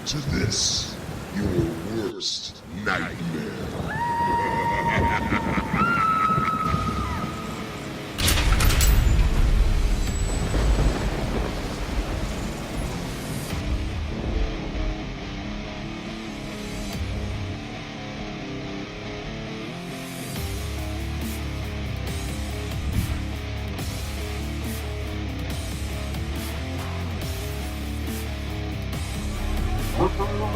to this, your worst nightmare.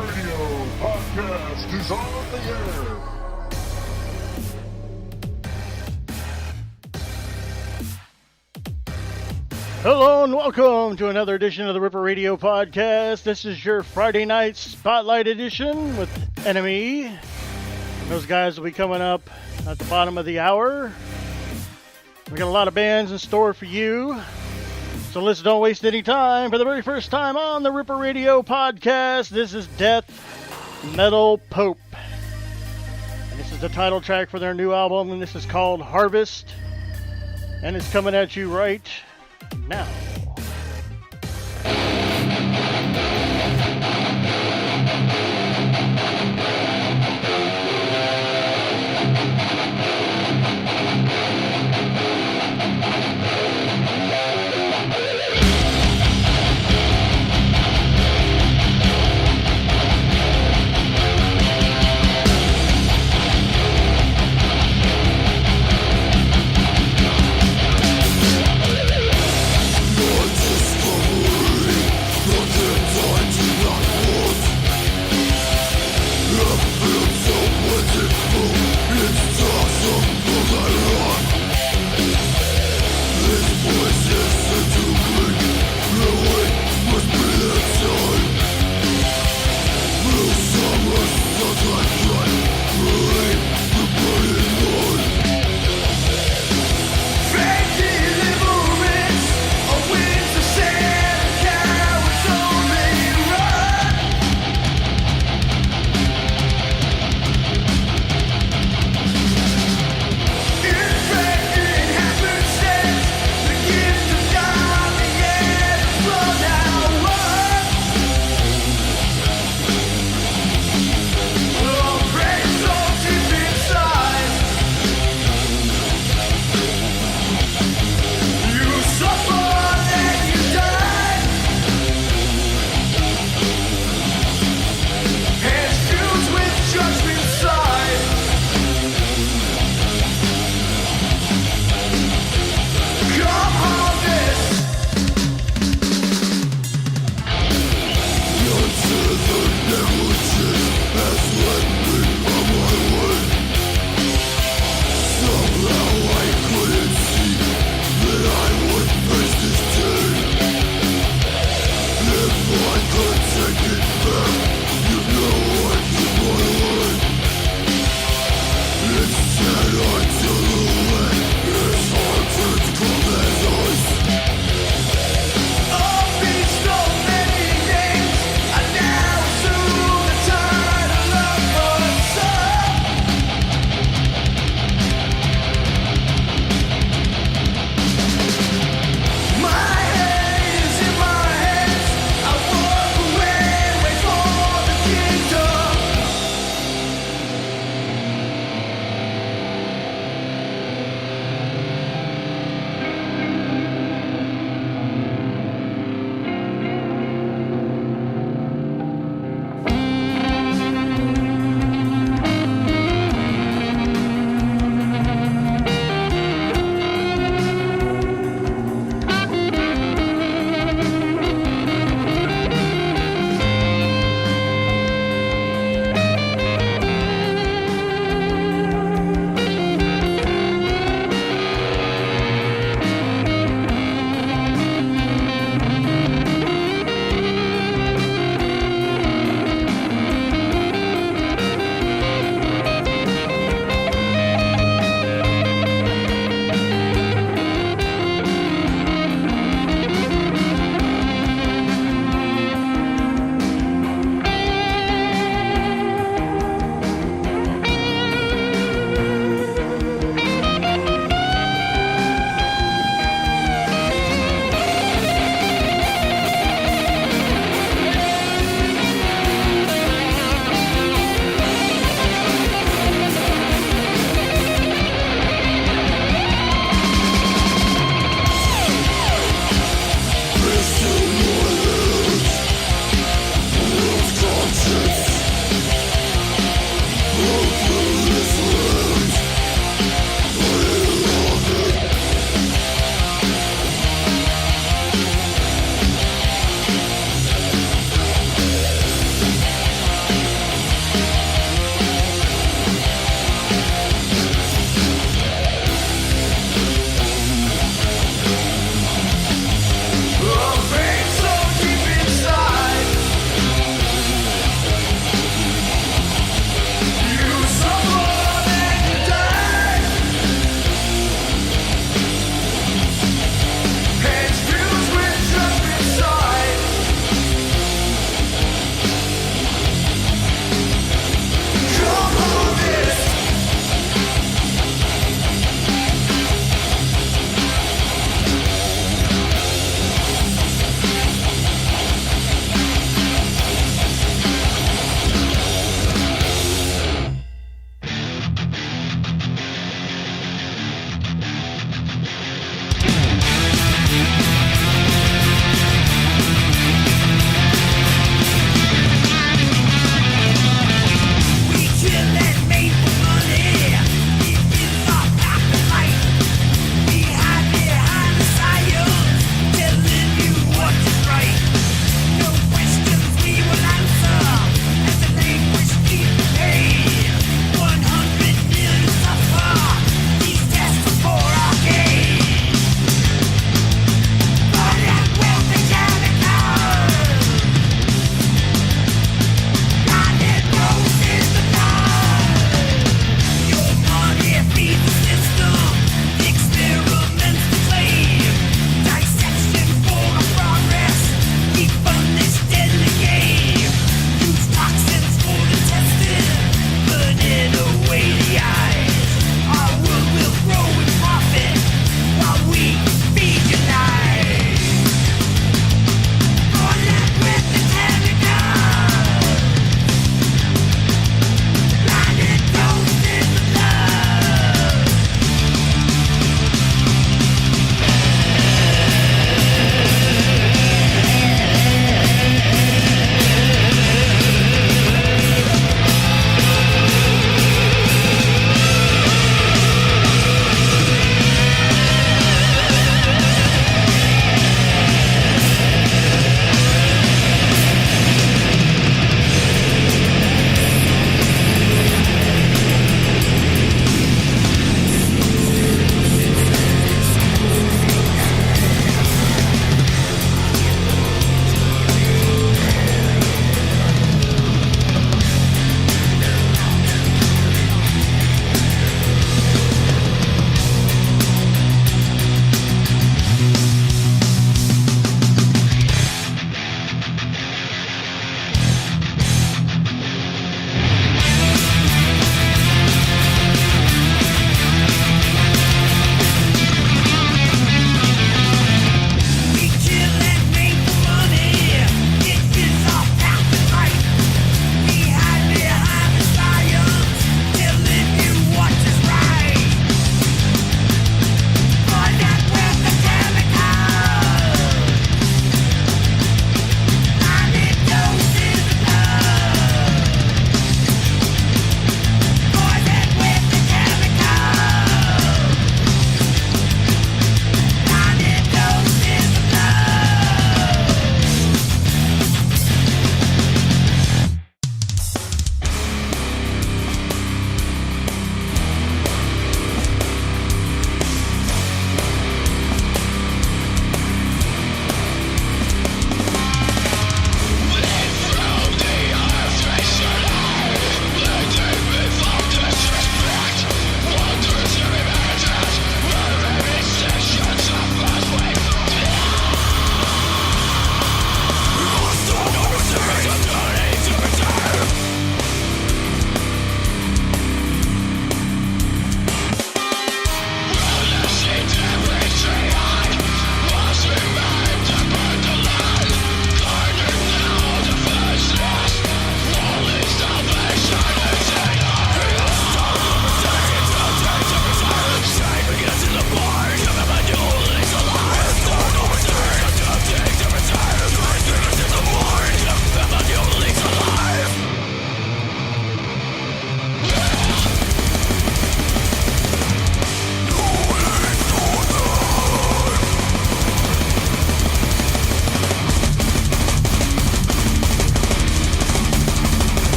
Radio podcast is on the air. Hello and welcome to another edition of the Ripper Radio podcast. This is your Friday night spotlight edition with ENIME. Those guys will be coming up at the bottom of the hour. We got a lot of bands in store for you. So let's don't waste any time. For the very first time on the Ripper Radio podcast, this is Death Metal Pope. And this is the title track for their new album, and this is called Harvest. And it's coming at you right now. Your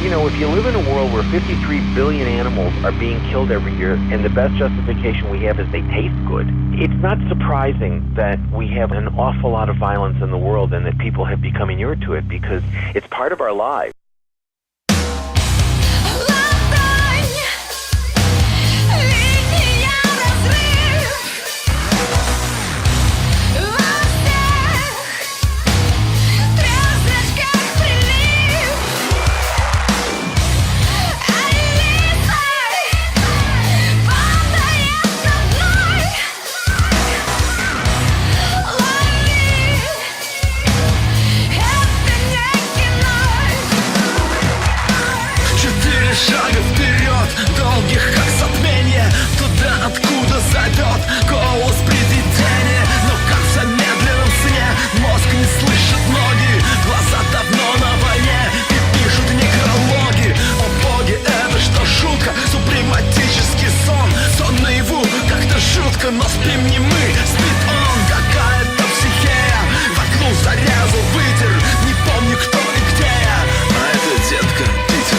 You know, if you live in a world where 53 billion animals are being killed every year, and the best justification we have is they taste good, it's not surprising that we have an awful lot of violence in the world and that people have become inured to it because it's part of our lives. Шага вперед, долгих как затмение, туда, откуда зовет голос привидения. Но как в замедленном сне, мозг не слышит ноги, глаза давно на войне и пишут некрологи. О боги, это что, шутка? Сублиматический сон, сон наяву, как-то жутко, но спим не мы, спит он. Какая-то психея, вокруг зарезал ветер, не помню кто и где я, а это детка Питер.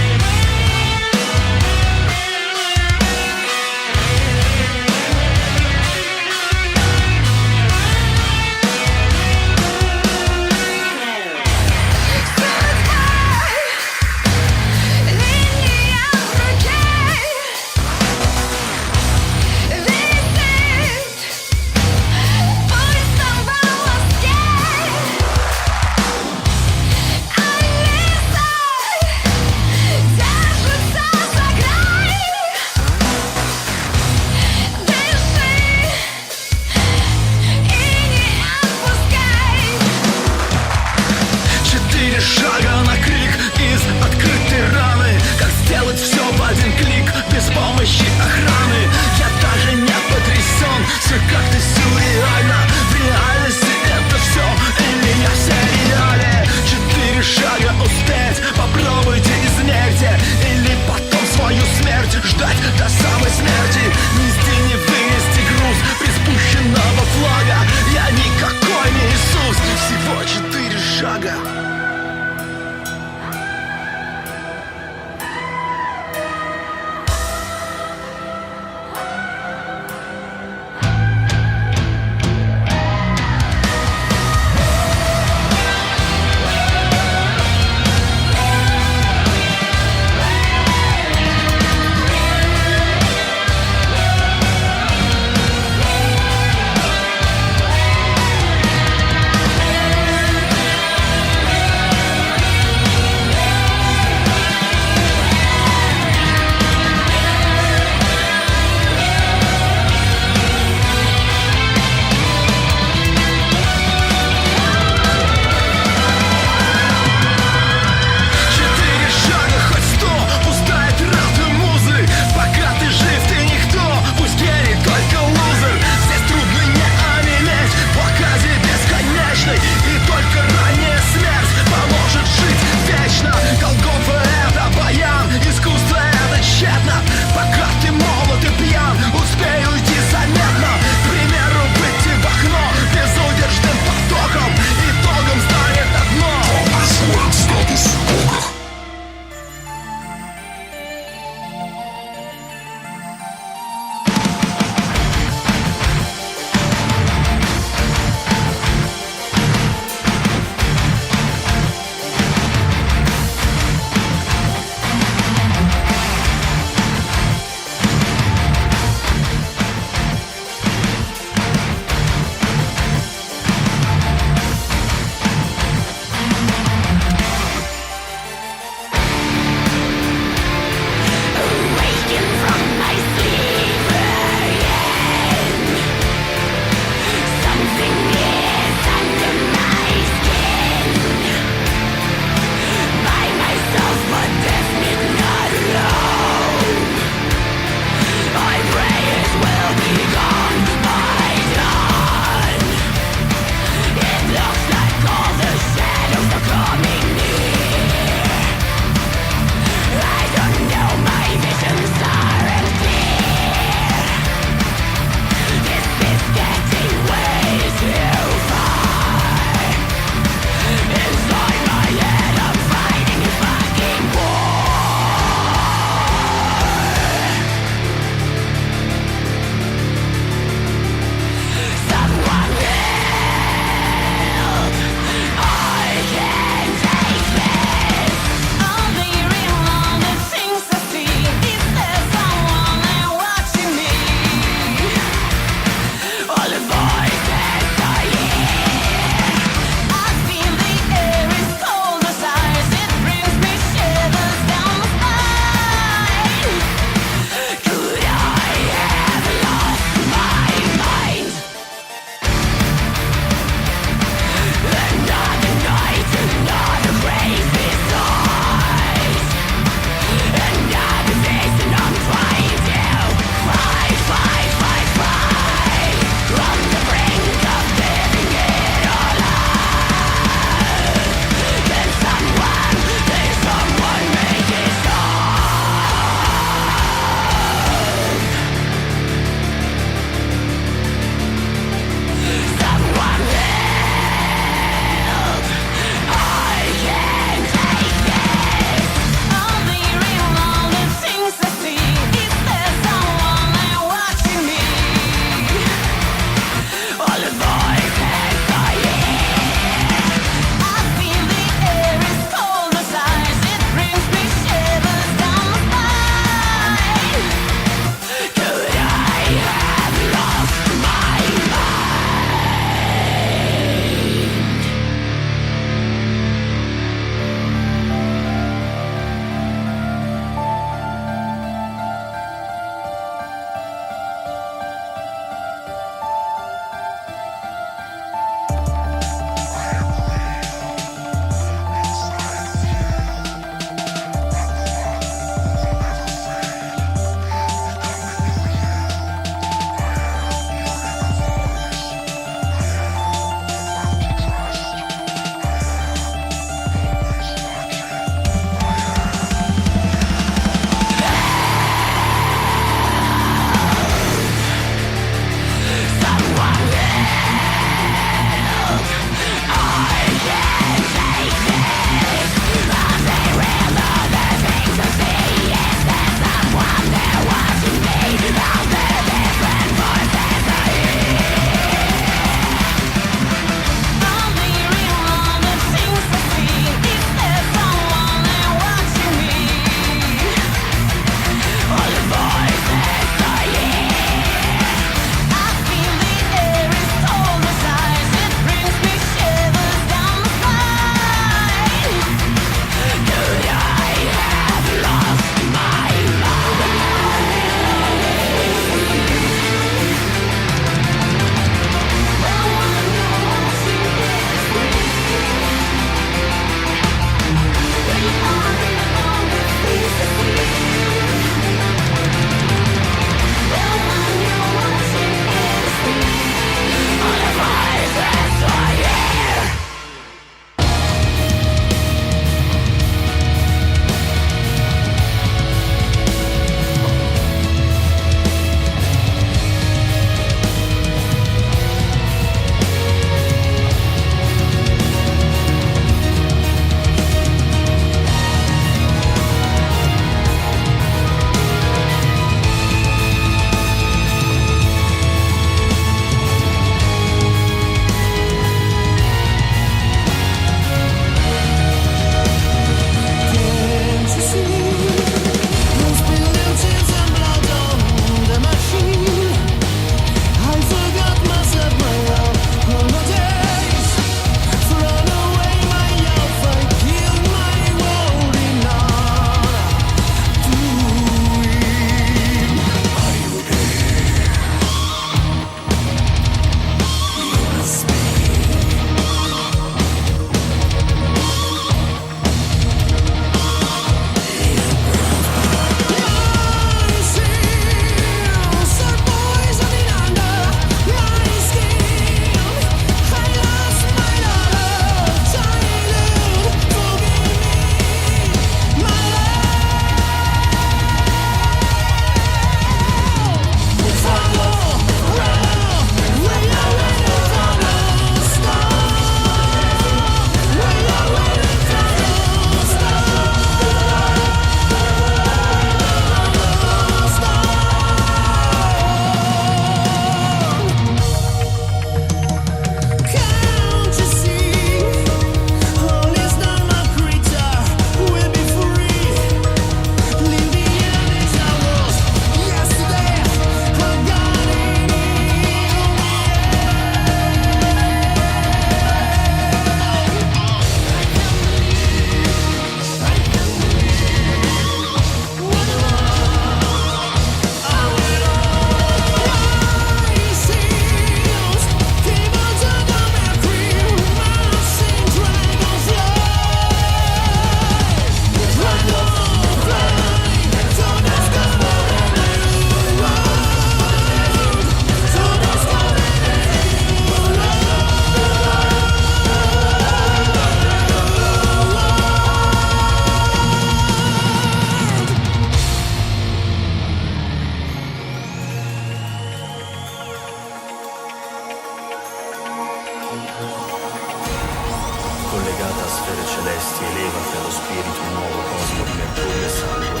sfere celesti, elevati allo spirito nuovo cosmo di mercurio e sangue.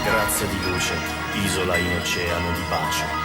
Grazia di luce, isola in oceano di pace.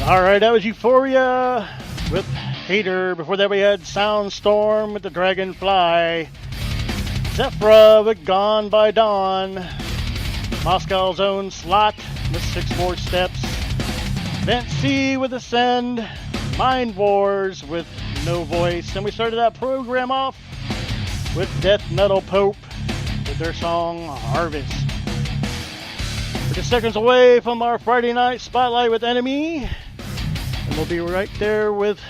Alright, that was Euphoria with Hater. Before that we had Soundstorm with the Dragonfly. ZEPHYRA with Gone by Dawn. Moscow's Own Slot with 6 More Steps. Vent C with Ascend. MINDWARS with No Voice. And we started that program off with Death Metal Pope with their song Harvest. We're just seconds away from our Friday night spotlight with Enemy. And we'll be right there with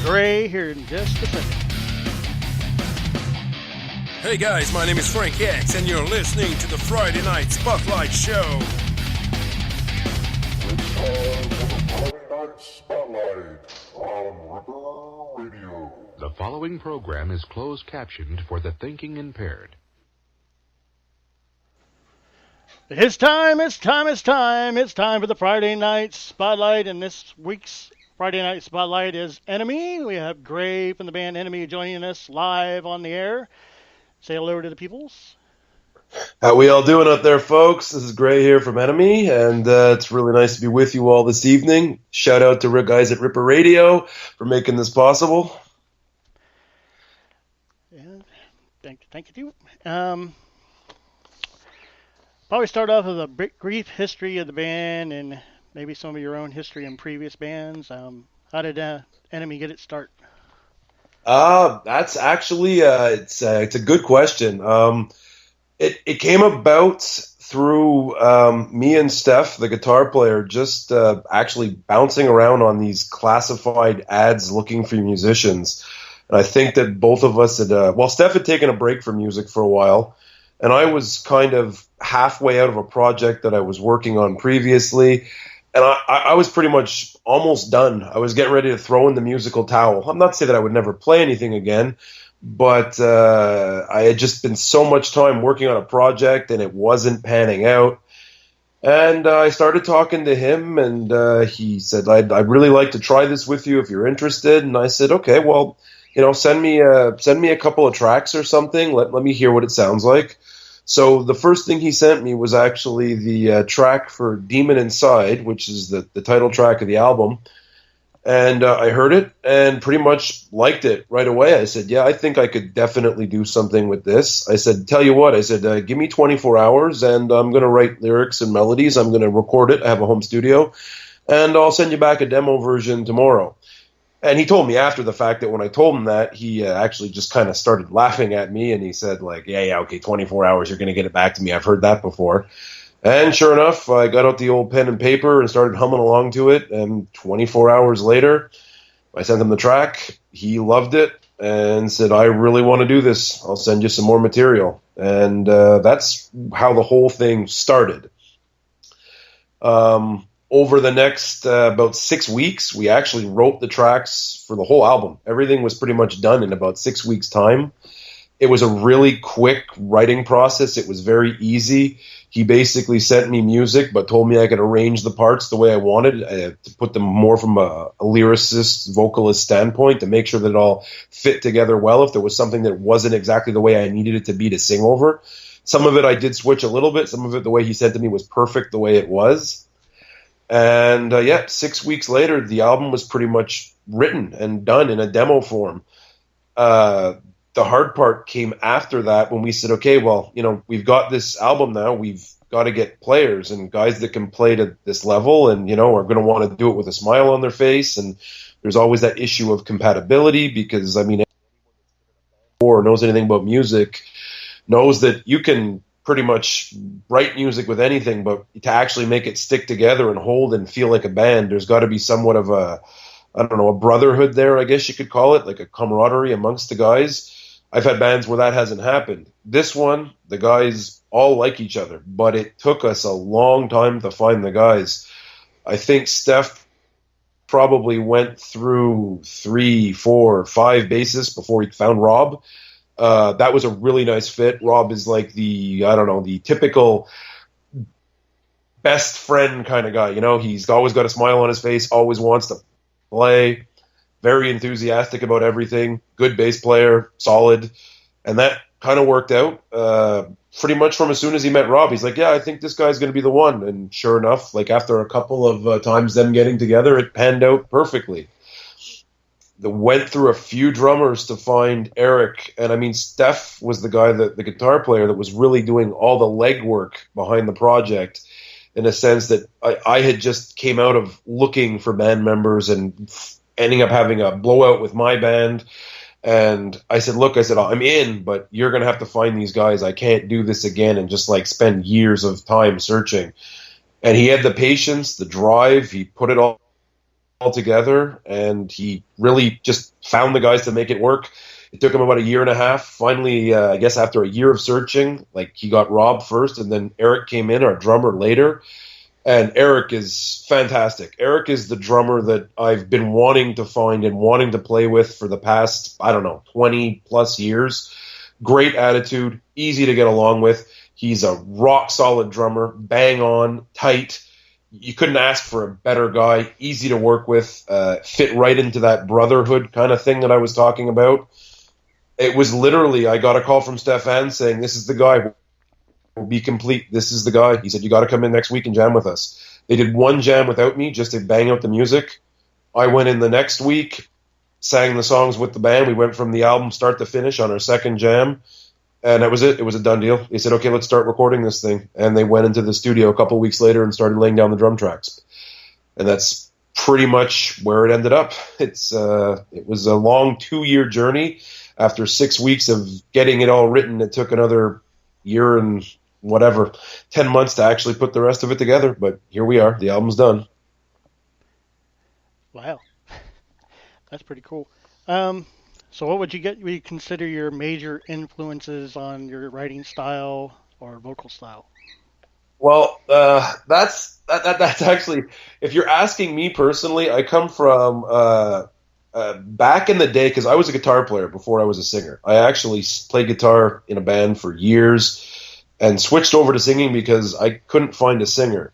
Gray here in just a second. Hey guys, my name is Frank X, and you're listening to the Friday Night Spotlight Show. It's time for the Friday Night Spotlight on Ripper Radio. The following program is closed captioned for the thinking impaired. It's time for the Friday Night Spotlight, and this week's Friday Night Spotlight is Enemy. We have Gray from the band Enemy joining us live on the air. Say hello to the peoples. How we all doing out there, folks? This is Gray here from Enemy, and it's really nice to be with you all this evening. Shout out to Rick guys at Ripper Radio for making this possible. Yeah, thank you. Probably start off with a brief history of the band and maybe some of your own history in previous bands. How did Enemy get its start? That's actually it's a good question. It came about through me and Steph, the guitar player, just actually bouncing around on these classified ads looking for musicians. And I think that both of us had, Steph had taken a break from music for a while, and I was kind of halfway out of a project that I was working on previously, and I was pretty much almost done. I was getting ready to throw in the musical towel. I'm not saying that I would never play anything again, but I had just been so much time working on a project, and it wasn't panning out. And I started talking to him, and he said, I'd really like to try this with you if you're interested. And I said, okay, well, send me a couple of tracks or something. Let me hear what it sounds like. So the first thing he sent me was actually the track for Demon Inside, which is the title track of the album. And I heard it and pretty much liked it right away. I said, yeah, I think I could definitely do something with this. I said, tell you what, I said, give me 24 hours and I'm going to write lyrics and melodies. I'm going to record it. I have a home studio. And I'll send you back a demo version tomorrow. And he told me after the fact that when I told him that, he actually just kind of started laughing at me, and he said, yeah, okay, 24 hours, you're going to get it back to me. I've heard that before. And sure enough, I got out the old pen and paper and started humming along to it, and 24 hours later, I sent him the track. He loved it and said, I really want to do this. I'll send you some more material. And that's how the whole thing started. Over the next about 6 weeks, we actually wrote the tracks for the whole album. Everything was pretty much done in about 6 weeks' time. It was a really quick writing process. It was very easy. He basically sent me music, but told me I could arrange the parts the way I wanted, to put them more from a lyricist, vocalist standpoint, to make sure that it all fit together well if there was something that wasn't exactly the way I needed it to be to sing over. Some of it I did switch a little bit. Some of it, the way he sent to me, was perfect the way it was. And 6 weeks later, the album was pretty much written and done in a demo form. The hard part came after that when we said, okay, well, we've got this album now. We've got to get players and guys that can play to this level and, are going to want to do it with a smile on their face. And there's always that issue of compatibility because, anyone or knows anything about music knows that you can pretty much write music with anything, but to actually make it stick together and hold and feel like a band, there's got to be somewhat of a brotherhood there, I guess you could call it, like a camaraderie amongst the guys. I've had bands where that hasn't happened. This one, the guys all like each other, but it took us a long time to find the guys. I think Steph probably went through 3, 4, 5 bassists before he found Rob. That was a really nice fit. Rob is like the typical best friend kind of guy. He's always got a smile on his face, always wants to play, very enthusiastic about everything, good bass player, solid. And that kind of worked out. Pretty much from as soon as he met Rob, he's like, yeah, I think this guy's going to be the one. And sure enough, like after a couple of times them getting together, it panned out perfectly. They went through a few drummers to find Eric. And I mean, Steph was the guy, the guitar player that was really doing all the legwork behind the project, in a sense that I had just came out of looking for band members and ending up having a blowout with my band. And I said, look, I'm in, but you're going to have to find these guys. I can't do this again and just like spend years of time searching. And he had the patience, the drive. He put it all together, and he really just found the guys to make it work. It took him about a year and a half. Finally, I guess after a year of searching, like he got Rob first, and then Eric came in, our drummer, later. And Eric is fantastic. Eric is the drummer that I've been wanting to find and wanting to play with for the past, 20 plus years. Great attitude, easy to get along with. He's a rock solid drummer, bang on, tight. You couldn't ask for a better guy, easy to work with, fit right into that brotherhood kind of thing that I was talking about. It was literally, I got a call from Stefan saying, this is the guy. Will be complete. This is the guy. He said, you got to come in next week and jam with us. They did one jam without me just to bang out the music. I went in the next week, sang the songs with the band. We went from the album start to finish on our second jam, and that was it. It was a done deal. They said, okay, let's start recording this thing. And they went into the studio a couple weeks later and started laying down the drum tracks. And that's pretty much where it ended up. It was a long 2-year journey. After 6 weeks of getting it all written, it took another year and 10 months to actually put the rest of it together. But here we are. The album's done. Wow. That's pretty cool. So what would you consider your major influences on your writing style or vocal style? Well, that's actually, if you're asking me personally, I come from back in the day, because I was a guitar player before I was a singer. I actually played guitar in a band for years and switched over to singing because I couldn't find a singer.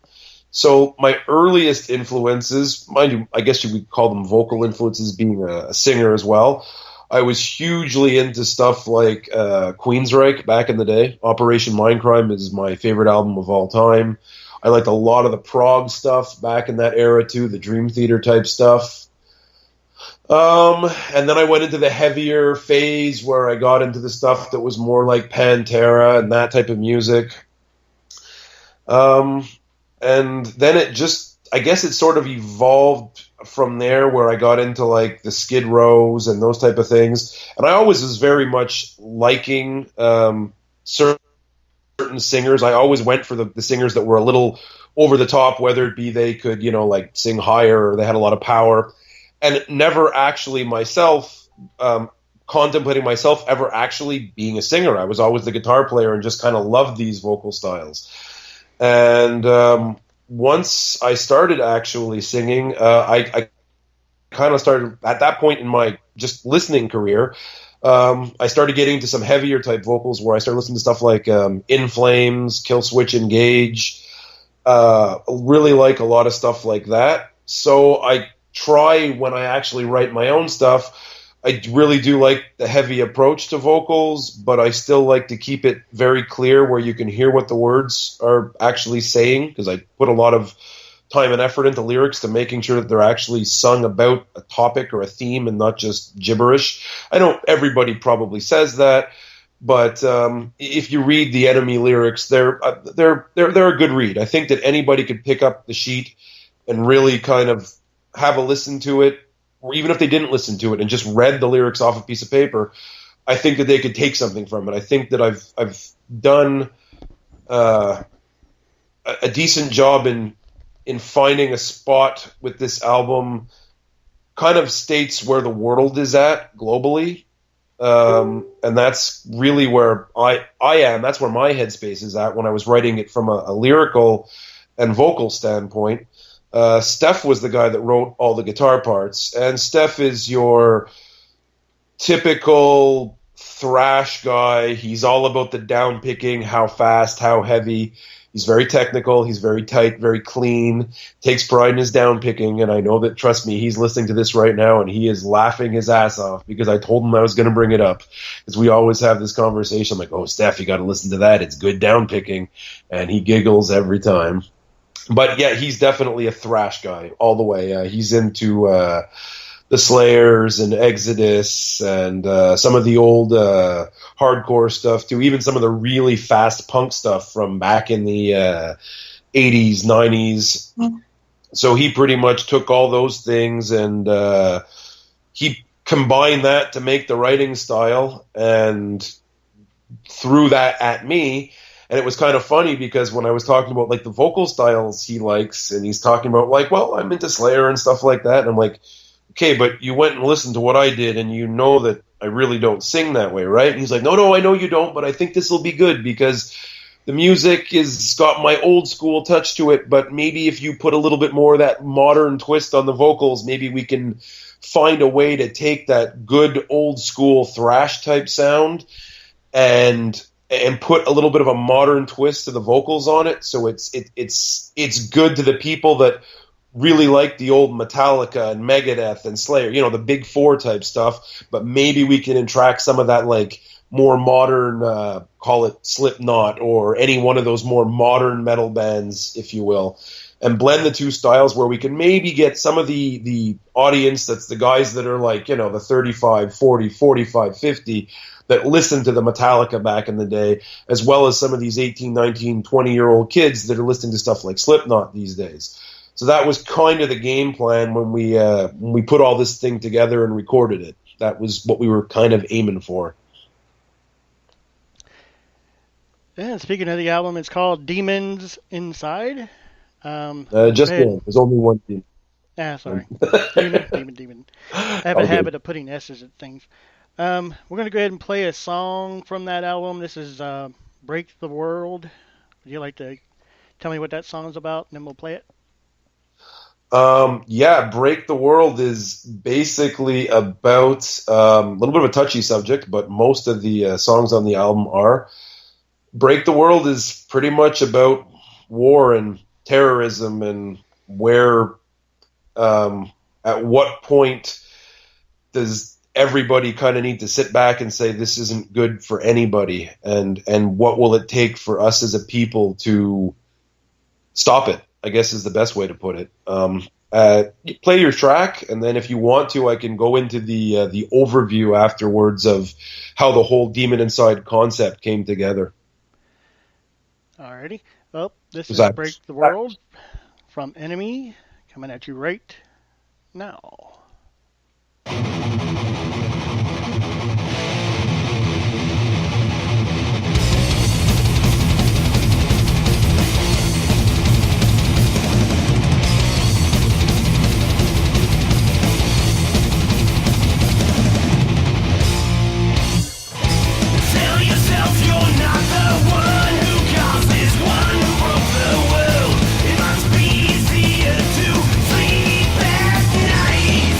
So my earliest influences, mind you, I guess you would call them vocal influences, being a singer as well. I was hugely into stuff like Queensryche back in the day. Operation Mindcrime is my favorite album of all time. I liked a lot of the prog stuff back in that era too, the Dream Theater type stuff. And then I went into the heavier phase where I got into the stuff that was more like Pantera and that type of music. And then it just, I guess it sort of evolved from there, where I got into like the Skid Rows and those type of things. And I always was very much liking certain singers. I always went for the singers that were a little over the top, whether it be they could, like sing higher or they had a lot of power. And never actually myself, contemplating myself ever actually being a singer. I was always the guitar player and just kind of loved these vocal styles. And once I started actually singing, I kind of started, at that point in my just listening career, I started getting into some heavier type vocals where I started listening to stuff like In Flames, Killswitch Engage, really like a lot of stuff like that. So I try, when I actually write my own stuff, I really do like the heavy approach to vocals, but I still like to keep it very clear where you can hear what the words are actually saying, because I put a lot of time and effort into lyrics to making sure that they're actually sung about a topic or a theme and not just gibberish. I know everybody probably says that, but if you read the ENIME lyrics, they're a good read. I think that anybody could pick up the sheet and really kind of have a listen to it, or even if they didn't listen to it and just read the lyrics off a piece of paper, I think that they could take something from it. I think that I've done a decent job in finding a spot with this album, kind of states where the world is at globally, and that's really where I am. That's where my headspace is at when I was writing it from a lyrical and vocal standpoint. Steph was the guy that wrote all the guitar parts, and Steph is your typical thrash guy. He's all about the down picking, how fast, how heavy. He's very technical. He's very tight, very clean, takes pride in his down picking. And I know that, trust me, he's listening to this right now and he is laughing his ass off because I told him I was going to bring it up. Because we always have this conversation. I'm like, oh, Steph, you got to listen to that. It's good down picking. And he giggles every time. But yeah, he's definitely a thrash guy all the way. He's into the Slayers and Exodus and some of the old hardcore stuff too, even some of the really fast punk stuff from back in the 80s, 90s. So he pretty much took all those things and he combined that to make the writing style and threw that at me. And it was kind of funny because when I was talking about like the vocal styles he likes and he's talking about like, well, I'm into Slayer and stuff like that. And I'm like, okay, but you went and listened to what I did, and you know that I really don't sing that way, right? And he's like, no, I know you don't, but I think this will be good because the music is got my old school touch to it, but maybe if you put a little bit more of that modern twist on the vocals, maybe we can find a way to take that good old school thrash type sound and put a little bit of a modern twist to the vocals on it, so it's good to the people that really like the old Metallica and Megadeth and Slayer, you know, the big four type stuff, but maybe we can attract some of that like more modern, call it Slipknot or any one of those more modern metal bands, if you will, and blend the two styles where we can maybe get some of the audience that's the guys that are like, you know, the 35, 40, 45, 50 that listened to the Metallica back in the day, as well as some of these 18, 19, 20-year-old kids that are listening to stuff like Slipknot these days. So that was kind of the game plan when we put all this thing together and recorded it. That was what we were kind of aiming for. Yeah, speaking of the album, it's called Demons Inside. Just one. There's only one theme. Sorry. Demon. I have a habit of putting S's at things. We're going to go ahead and play a song from that album. This is Break the World. Would you like to tell me what that song is about, and then we'll play it? Yeah, Break the World is basically about a little bit of a touchy subject, but most of the songs on the album are. Break the World is pretty much about war and terrorism and where, at what point does everybody kind of need to sit back and say this isn't good for anybody, and what will it take for us as a people to stop it, I guess is the best way to put it. You play your track, and then if you want to, I can go into the overview afterwards of how the whole Demon Inside concept came together. Alrighty. Well, this is Break the World from Enemy, coming at you right now. Easier to sleep at night.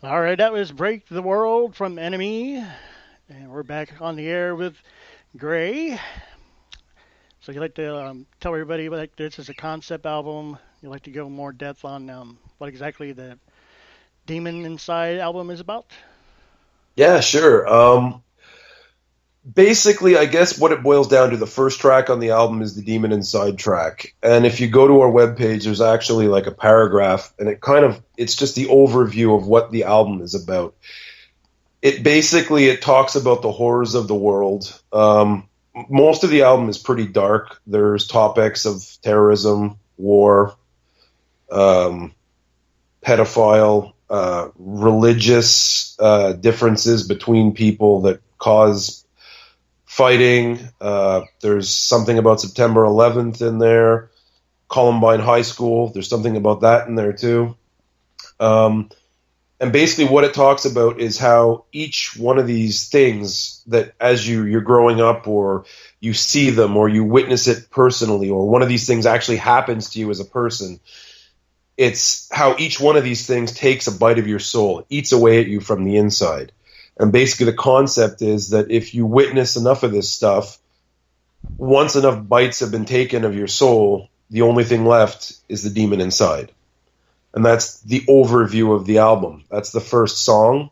All right, that was Break the World from Enemy. And we're back on the air with Gray. So you'd like to tell everybody like this is a concept album. You'd like to go more depth on what exactly the Demon Inside album is about? Yeah, sure. Basically, I guess what it boils down to, the first track on the album is the Demon Inside track. And if you go to our webpage, there's actually like a paragraph, and it's just the overview of what the album is about. It talks about the horrors of the world. Most of the album is pretty dark. There's topics of terrorism, war, pedophile, religious differences between people that cause fighting. There's something about September 11th in there. Columbine High School, there's something about that in there too. And basically what it talks about is how each one of these things that as you're growing up, or you see them, or you witness it personally, or one of these things actually happens to you as a person, it's how each one of these things takes a bite of your soul, eats away at you from the inside. And basically the concept is that if you witness enough of this stuff, once enough bites have been taken of your soul, the only thing left is the demon inside. And that's the overview of the album. That's the first song.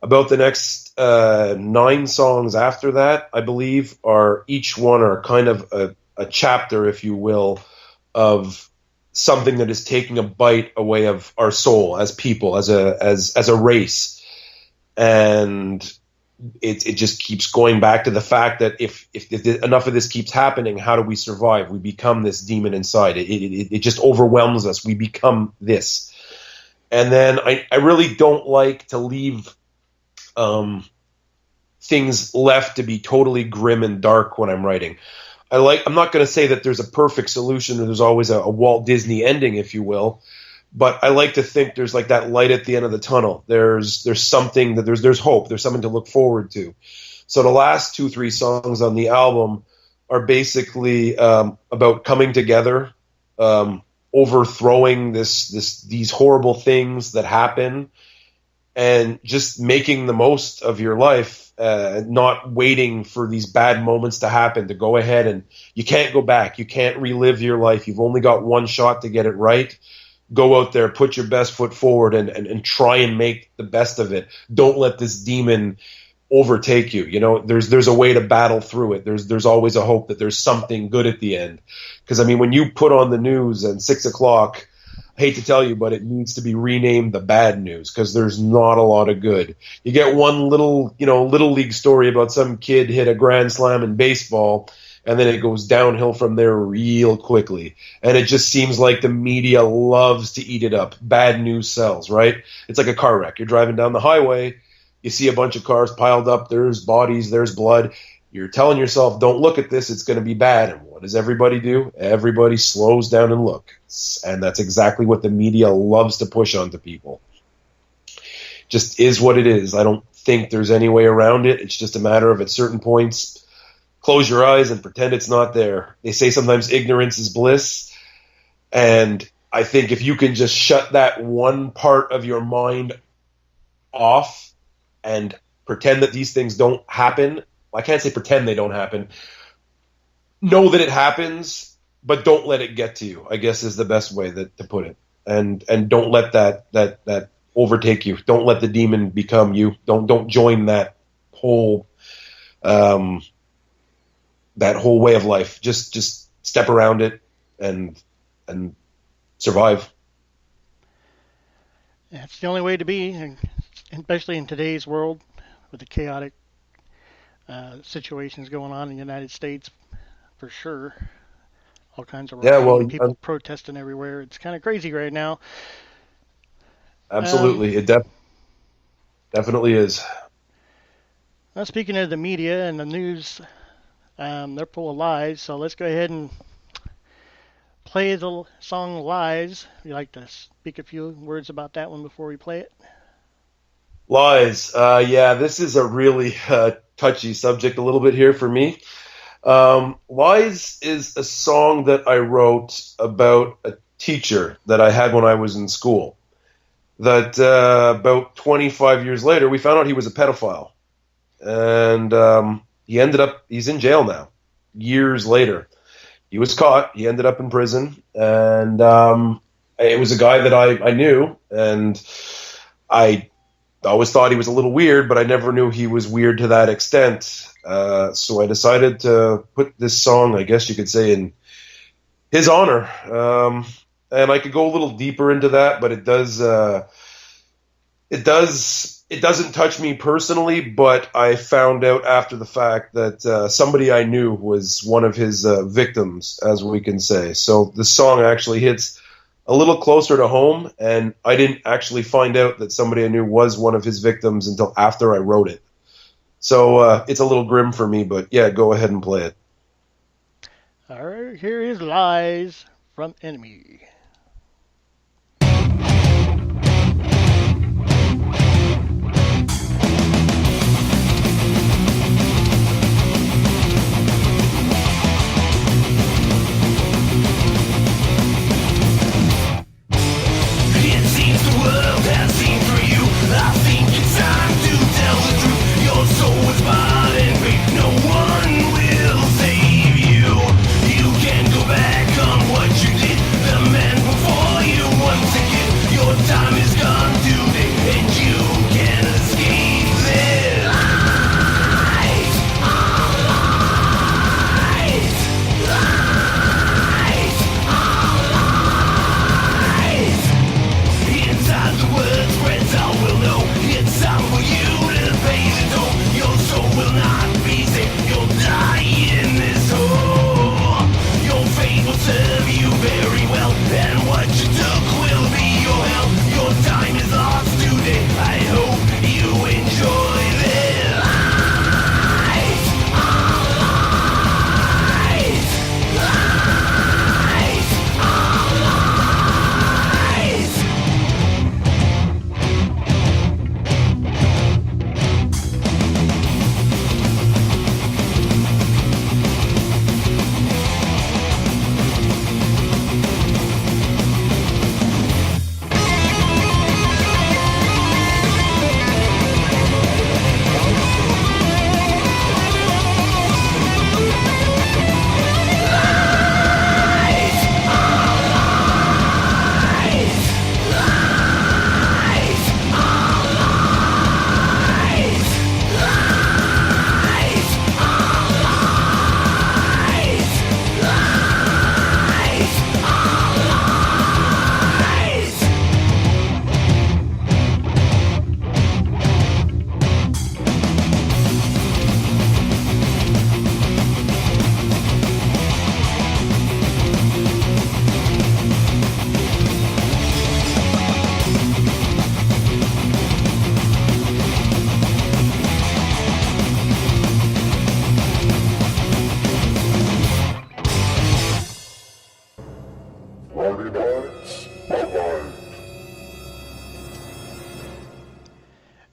About the next 9 songs after that, I believe, each one are kind of a chapter, if you will, of something that is taking a bite away of our soul as people, as a race. And it just keeps going back to the fact that if enough of this keeps happening, how do we survive? We become this demon inside. It just overwhelms us. We become this. And then I really don't like to leave things left to be totally grim and dark when I'm writing. I'm not going to say that there's a perfect solution or there's always a Walt Disney ending, if you will. But I like to think there's like that light at the end of the tunnel. There's something that there's hope. There's something to look forward to. So the last 2-3 songs on the album are basically about coming together, overthrowing these horrible things that happen, and just making the most of your life, not waiting for these bad moments to happen, to go ahead. And you can't go back. You can't relive your life. You've only got one shot to get it right. Go out there, put your best foot forward, and try and make the best of it. Don't let this demon overtake you. You know, there's a way to battle through it. There's always a hope that there's something good at the end. Because I mean, when you put on the news at 6 o'clock, I hate to tell you, but it needs to be renamed the bad news, because there's not a lot of good. You get one little league story about some kid hit a grand slam in baseball, and then it goes downhill from there real quickly. And it just seems like the media loves to eat it up. Bad news sells, right? It's like a car wreck. You're driving down the highway, you see a bunch of cars piled up, there's bodies, there's blood. You're telling yourself, don't look at this, it's going to be bad. And what does everybody do? Everybody slows down and looks. And that's exactly what the media loves to push onto people. Just is what it is. I don't think there's any way around it. It's just a matter of, at certain points, close your eyes and pretend it's not there. They say sometimes ignorance is bliss. And I think if you can just shut that one part of your mind off and pretend that these things don't happen. I can't say pretend they don't happen. Know that it happens, but don't let it get to you, I guess, is the best way to put it. And don't let that overtake you. Don't let the demon become you. Don't join that whole way of life. Just step around it and survive. That's the only way to be, especially in today's world with the chaotic situations going on in the United States, for sure. All kinds of people protesting everywhere. It's kind of crazy right now. Absolutely, it definitely is. Now, speaking of the media and the news, they're full of lies. So let's go ahead and play the song "Lies." Would you like to speak a few words about that one before we play it? Lies. Yeah, this is a really touchy subject a little bit here for me. Lies is a song that I wrote about a teacher that I had when I was in school. that about 25 years later, we found out he was a pedophile. And he's in jail now, years later. He was caught. He ended up in prison. And it was a guy that I knew. And I always thought he was a little weird, but I never knew he was weird to that extent. So I decided to put this song, I guess you could say, in his honor. And I could go a little deeper into that, but it doesn't touch me personally, but I found out after the fact that somebody I knew was one of his victims, as we can say. So the song actually hits a little closer to home, and I didn't actually find out that somebody I knew was one of his victims until after I wrote it. So it's a little grim for me, but yeah, go ahead and play it. All right, here is Lies from Enemy.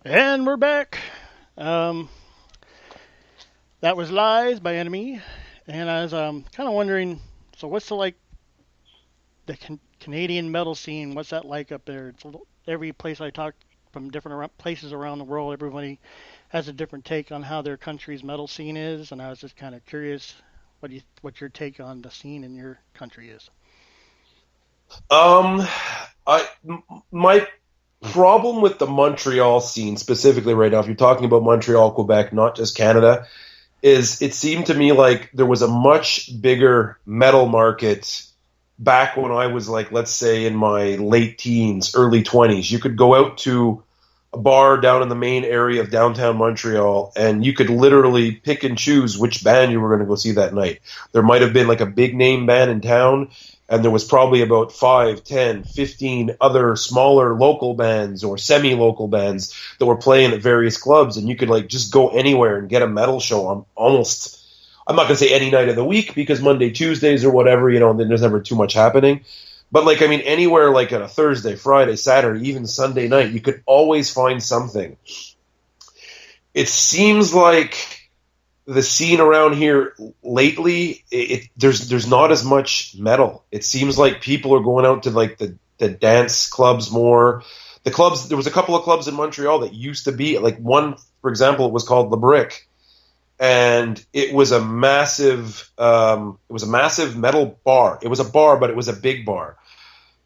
And we're back. That was Lies by Enemy. And I was kind of wondering, so what's the Canadian metal scene? What's that like up there? It's every place I talk from different places around the world, everybody has a different take on how their country's metal scene is. And I was just kind of curious what your take on the scene in your country is. My problem with the Montreal scene specifically right now, if you're talking about Montreal, Quebec, not just Canada, is it seemed to me like there was a much bigger metal market back when I was let's say in my late teens, early 20s. You could go out to a bar down in the main area of downtown Montreal and you could literally pick and choose which band you were going to go see that night. There might have been a big name band in town, and there was probably about 5, 10, 15 other smaller local bands or semi-local bands that were playing at various clubs, and you could just go anywhere and get a metal show on almost, I'm not going to say any night of the week because Monday, Tuesdays or whatever, then there's never too much happening. But anywhere on a Thursday, Friday, Saturday, even Sunday night, you could always find something. It seems like the scene around here lately, there's not as much metal. It seems like people are going out to the dance clubs more. the clubs, there was a couple of clubs in Montreal that used to be, like one, for example, it was called Le Brick. And it was a massive metal bar. It was a bar, but it was a big bar.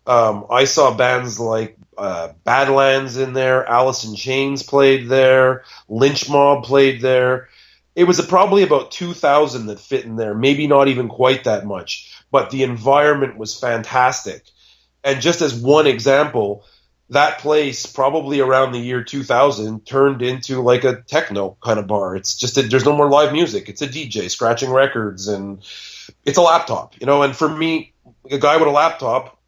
I saw bands like Badlands in there, Alice in Chains played there, Lynch Mob played there. It was probably about 2,000 that fit in there, maybe not even quite that much. But the environment was fantastic. And just as one example, that place, probably around the year 2000, turned into like a techno kind of bar. It's just there's no more live music. It's a DJ scratching records, and it's a laptop, And for me, a guy with a laptop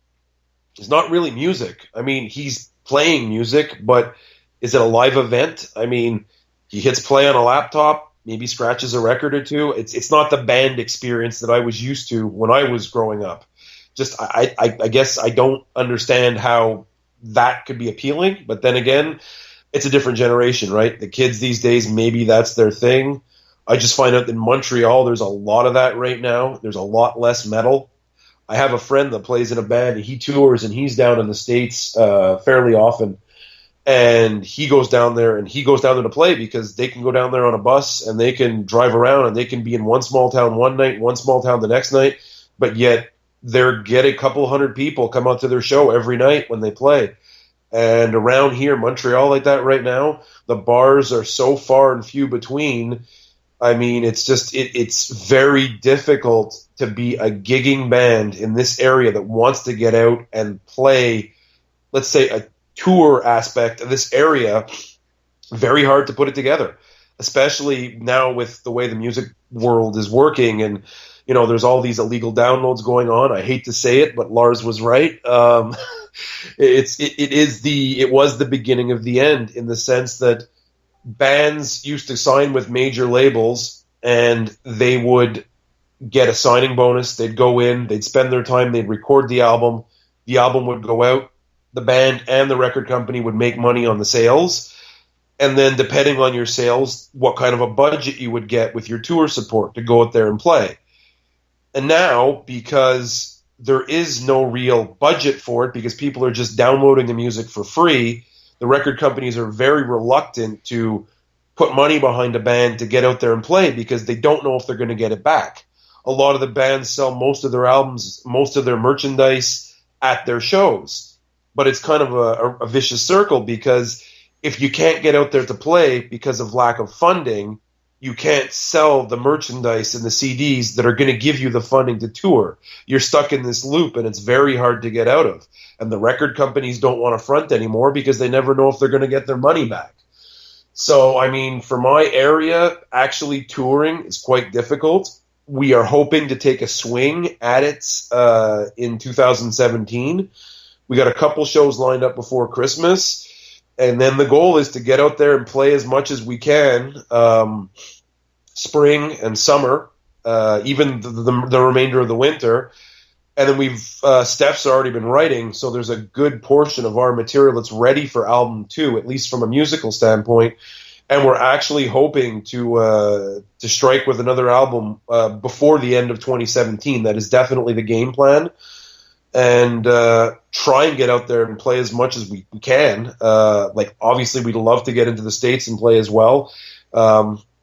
is not really music. I mean, he's playing music, but is it a live event? I mean, he hits play on a laptop, maybe scratches a record or two. It's not the band experience that I was used to when I was growing up. Just I guess I don't understand how that could be appealing, but then again, it's a different generation, right? The kids these days, maybe that's their thing. I just find out in Montreal, there's a lot of that right now. There's a lot less metal. I have a friend that plays in a band, and he tours, and he's down in the States fairly often, and he goes down there to play because they can go down there on a bus, and they can drive around, and they can be in one small town one night, one small town the next night, but yet they're getting a couple hundred people come out to their show every night when they play. And around here, Montreal, like that right now, the bars are so far and few between. I mean, it's just, it's very difficult to be a gigging band in this area that wants to get out and play, let's say, a tour aspect of this area. Very hard to put it together, especially now with the way the music world is working, and there's all these illegal downloads going on. I hate to say it, but Lars was right. It was the beginning of the end, in the sense that bands used to sign with major labels, and they would get a signing bonus. They'd go in, they'd spend their time, they'd record the album would go out, the band and the record company would make money on the sales, and then depending on your sales, what kind of a budget you would get with your tour support to go out there and play. And now, because there is no real budget for it, because people are just downloading the music for free, the record companies are very reluctant to put money behind a band to get out there and play, because they don't know if they're going to get it back. A lot of the bands sell most of their albums, most of their merchandise at their shows. But it's kind of a vicious circle, because if you can't get out there to play because of lack of funding, you can't sell the merchandise and the CDs that are going to give you the funding to tour. You're stuck in this loop, and it's very hard to get out of. And the record companies don't want to front anymore because they never know if they're going to get their money back. So, I mean, for my area, actually touring is quite difficult. We are hoping to take a swing at it in 2017. We got a couple shows lined up before Christmas. And then the goal is to get out there and play as much as we can, spring and summer, even the remainder of the winter. And then Steph's already been writing, so there's a good portion of our material that's ready for album 2, at least from a musical standpoint. And we're actually hoping to strike with another album before the end of 2017. That is definitely the game plan. And try and get out there and play as much as we can. Obviously, we'd love to get into the States and play as well.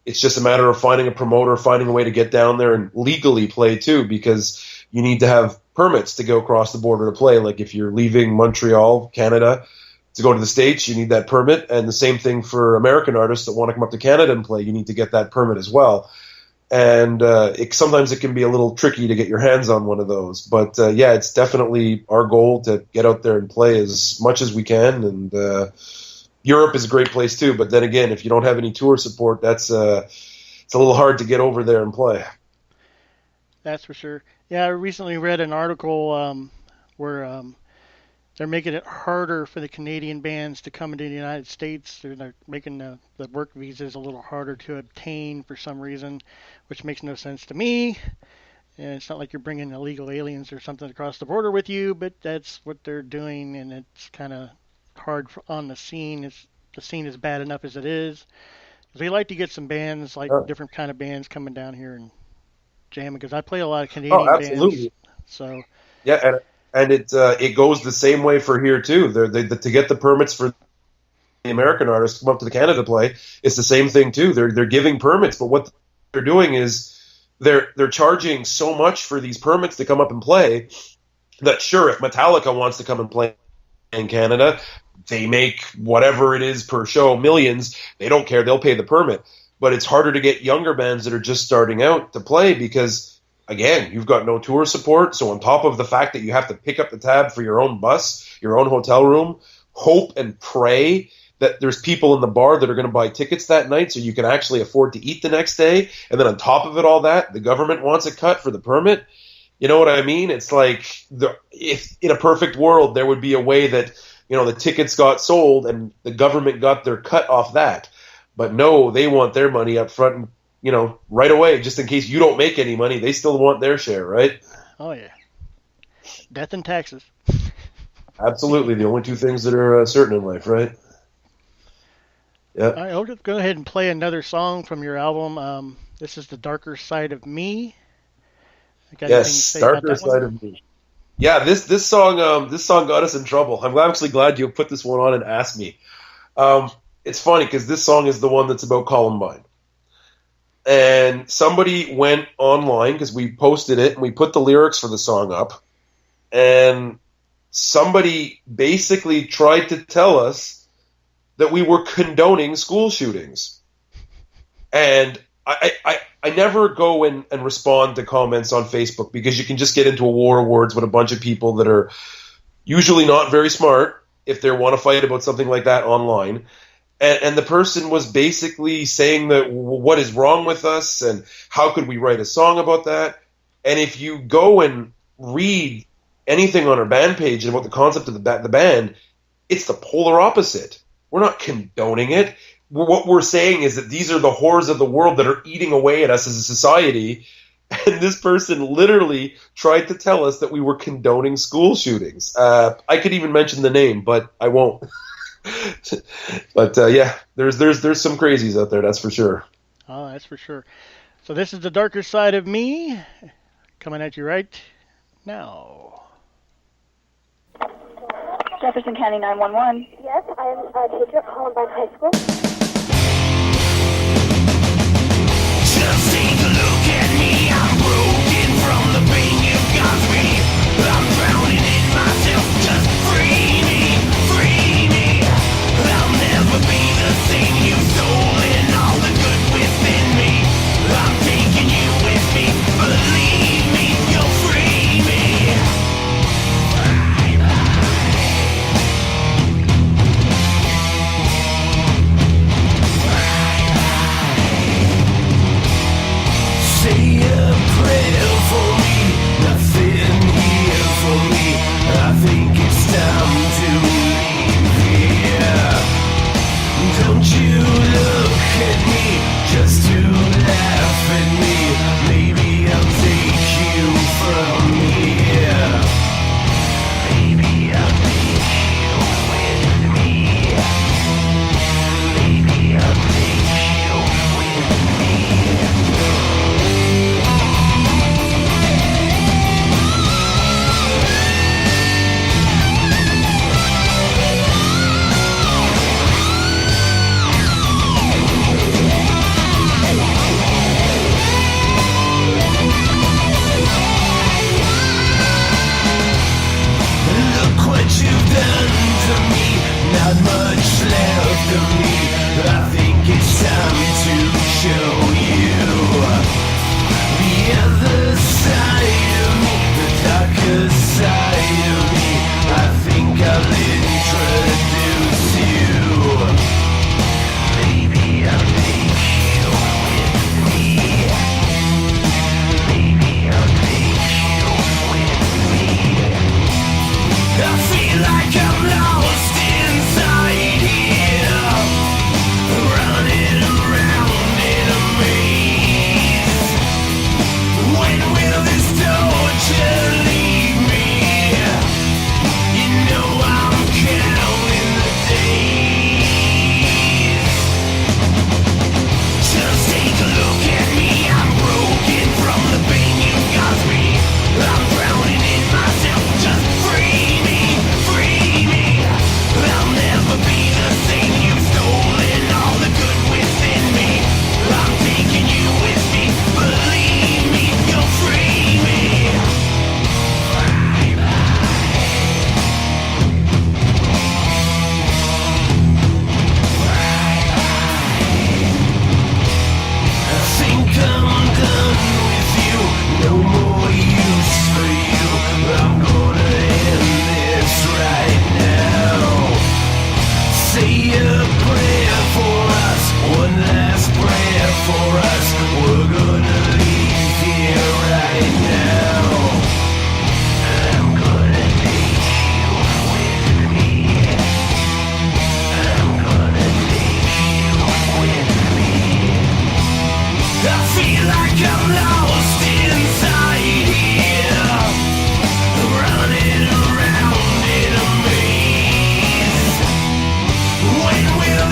It's just a matter of finding a promoter, finding a way to get down there and legally play too, because you need to have permits to go across the border to play. Like if you're leaving Montreal, Canada, to go to the States, you need that permit. And the same thing for American artists that want to come up to Canada and play, you need to get that permit as well. And sometimes it can be a little tricky to get your hands on one of those. But, yeah, it's definitely our goal to get out there and play as much as we can. And Europe is a great place, too. But then again, if you don't have any tour support, it's a little hard to get over there and play. That's for sure. Yeah, I recently read an article where they're making it harder for the Canadian bands to come into the United States. They're making the work visas a little harder to obtain for some reason, which makes no sense to me. And it's not like you're bringing illegal aliens or something across the border with you, but that's what they're doing, and it's kind of hard on the scene. The scene is bad enough as it is. We like to get some bands, different kind of bands coming down here and jamming, because I play a lot of Canadian bands. So Yeah, And it goes the same way for here too. To get the permits for the American artists to come up to the Canada play, it's the same thing too. They're giving permits, but what they're doing is they're charging so much for these permits to come up and play that sure, if Metallica wants to come and play in Canada, they make whatever it is per show, millions. They don't care. They'll pay the permit. But it's harder to get younger bands that are just starting out to play because, again, you've got no tour support. So on top of the fact that you have to pick up the tab for your own bus, your own hotel room, hope and pray that there's people in the bar that are going to buy tickets that night so you can actually afford to eat the next day. And then on top of it all that, the government wants a cut for the permit. You know what I mean? It's like if in a perfect world there would be a way that, the tickets got sold and the government got their cut off that. But no, they want their money up front, right away, just in case you don't make any money. They still want their share, right? Oh, yeah. Death and taxes. Absolutely. The only two things that are certain in life, right? Yeah. All right, I'll just go ahead and play another song from your album. This is The Darker Side of Me. Yes, Darker Side of Me. Yeah, this song got us in trouble. I'm actually glad you put this one on and asked me. It's funny because this song is the one that's about Columbine. And somebody went online because we posted it and we put the lyrics for the song up. And somebody basically tried to tell us that we were condoning school shootings. And I never go and respond to comments on Facebook because you can just get into a war of words with a bunch of people that are usually not very smart if they want to fight about something like that online. And the person was basically saying that what is wrong with us and how could we write a song about that? And if you go and read anything on our band page and about the concept of the band, it's the polar opposite. We're not condoning it. What we're saying is that these are the horrors of the world that are eating away at us as a society. And this person literally tried to tell us that we were condoning school shootings. I could even mention the name, but I won't. But yeah, there's some crazies out there, that's for sure. Oh, that's for sure. So this is The Darker Side of Me, coming at you right now. Jefferson County 911. Yes, I am a teacher at Columbine High School. Just take a look at me, I'm broken from the pain you've got me. I'm drowning in myself, just free me, free me. I'll never be the same, you've stolen all the good within me. I'm taking you with me, believe me, you'll free me. Bye-bye.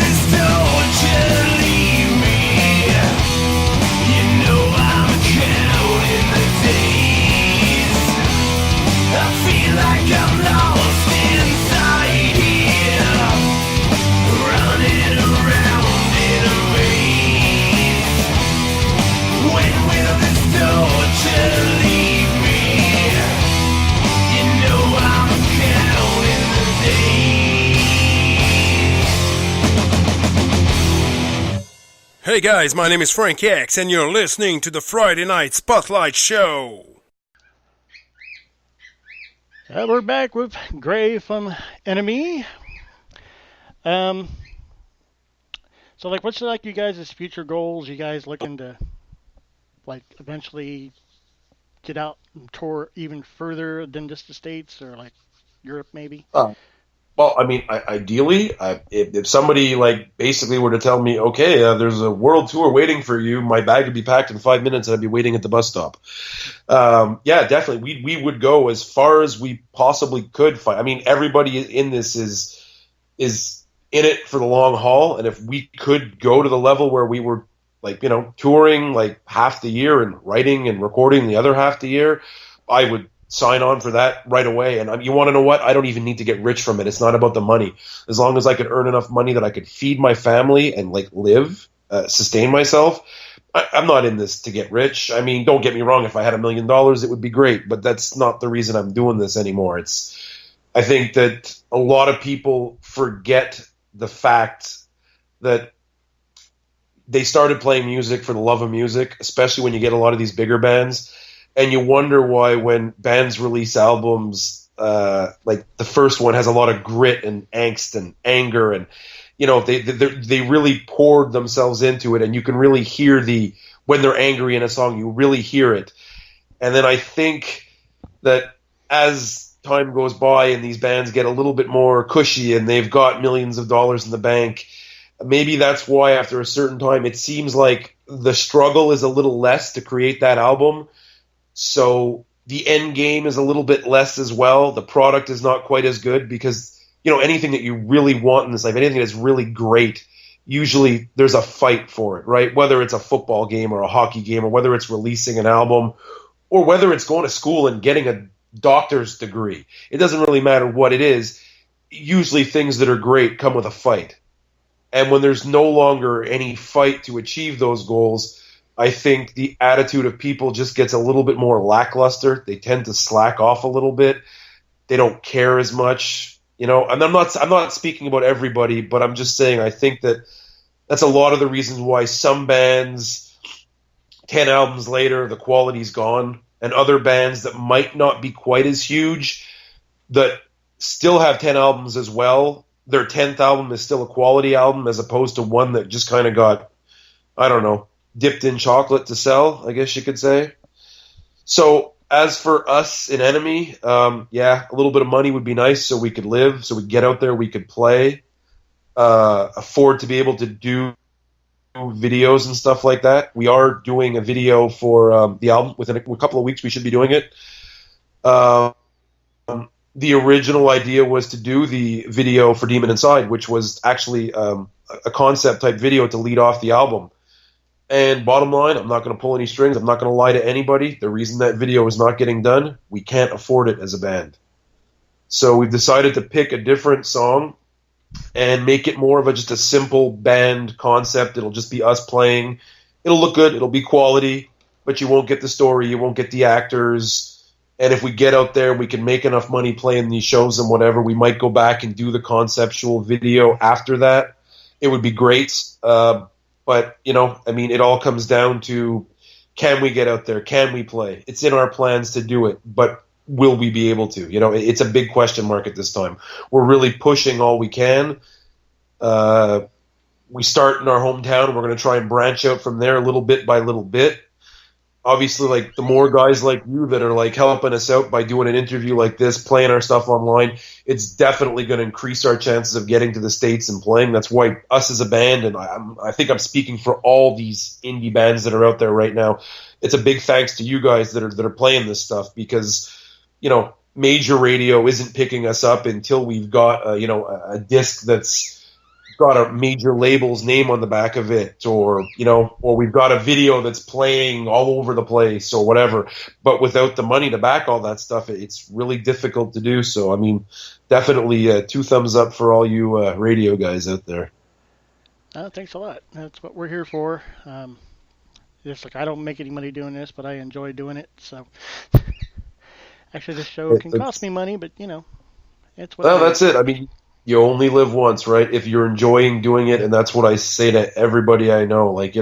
this, don't you leave me. You know I'm counting the days. I feel like I'm lost inside here, running around in a maze. When will this torture leave me? You know I'm counting the days. Hey guys, my name is Frank X, and you're listening to the Friday Night Spotlight Show. We're back with Gray from Enemy. So, like, what's like you guys' future goals? You guys looking to, like, eventually get out and tour even further than just the States or, like, Europe maybe? Well, I mean, ideally, if somebody like basically were to tell me, okay, there's a world tour waiting for you, my bag would be packed in 5 minutes, and I'd be waiting at the bus stop. Yeah, definitely, we would go as far as we possibly could. I mean, everybody in this is in it for the long haul, and if we could go to the level where we were, like, you know, touring like half the year and writing and recording the other half the year, I would sign on for that right away. And you want to know what? I don't even need to get rich from it. It's not about the money. As long as I could earn enough money that I could feed my family and like live, sustain myself. I'm not in this to get rich. I mean, don't get me wrong. If I had $1 million, it would be great, but that's not the reason I'm doing this anymore. I think that a lot of people forget the fact that they started playing music for the love of music, especially when you get a lot of these bigger bands. And you wonder why when bands release albums, like the first one has a lot of grit and angst and anger, and you know they really poured themselves into it, and you can really hear when they're angry in a song, you really hear it. And then I think that as time goes by and these bands get a little bit more cushy and they've got millions of dollars in the bank, maybe that's why after a certain time it seems like the struggle is a little less to create that album. So the end game is a little bit less as well. The product is not quite as good because, you know, anything that you really want in this life, anything that's really great, usually there's a fight for it, right? Whether it's a football game or a hockey game, or whether it's releasing an album, or whether it's going to school and getting a doctor's degree. It doesn't really matter what it is. Usually things that are great come with a fight. And when there's no longer any fight to achieve those goals, I think the attitude of people just gets a little bit more lackluster. They tend to slack off a little bit. They don't care as much, you know. And I'm not speaking about everybody, but I'm just saying I think that that's a lot of the reasons why some bands, 10 albums later, the quality's gone, and other bands that might not be quite as huge that still have 10 albums as well, their 10th album is still a quality album as opposed to one that just kind of got, I don't know, dipped in chocolate to sell, I guess you could say. So as for us in Enemy, yeah, a little bit of money would be nice so we could live, so we could get out there, we could play, afford to be able to do videos and stuff like that. We are doing a video for the album. Within a couple of weeks we should be doing it. The original idea was to do the video for Demon Inside, which was actually a concept type video to lead off the album. And bottom line, I'm not going to pull any strings. I'm not going to lie to anybody. The reason that video is not getting done, we can't afford it as a band. So we've decided to pick a different song and make it more of just a simple band concept. It'll just be us playing. It'll look good. It'll be quality, but you won't get the story. You won't get the actors. And if we get out there, we can make enough money playing these shows and whatever, we might go back and do the conceptual video after that. It would be great. But, you know, I mean, it all comes down to, can we get out there? Can we play? It's in our plans to do it, but will we be able to? You know, it's a big question mark at this time. We're really pushing all we can. We start in our hometown, and we're going to try and branch out from there little bit by little bit. Obviously, like, the more guys like you that are, like, helping us out by doing an interview like this, playing our stuff online, it's definitely going to increase our chances of getting to the States and playing. That's why us as a band, and I think I'm speaking for all these indie bands that are out there right now, it's a big thanks to you guys that are playing this stuff, because, you know, major radio isn't picking us up until we've got, you know, a disc that's got a major label's name on the back of it, or or we've got a video that's playing all over the place or whatever. But without the money to back all that stuff, it's really difficult to do. So, I mean, definitely 2 thumbs up for all you radio guys out there. Thanks a lot. That's what we're here for. Just like I don't make any money doing this, but I enjoy doing it. So, actually, this show can cost me money, but it's what. Well, that's it. I mean, you only live once, right? If you're enjoying doing it, and that's what I say to everybody I know. Like,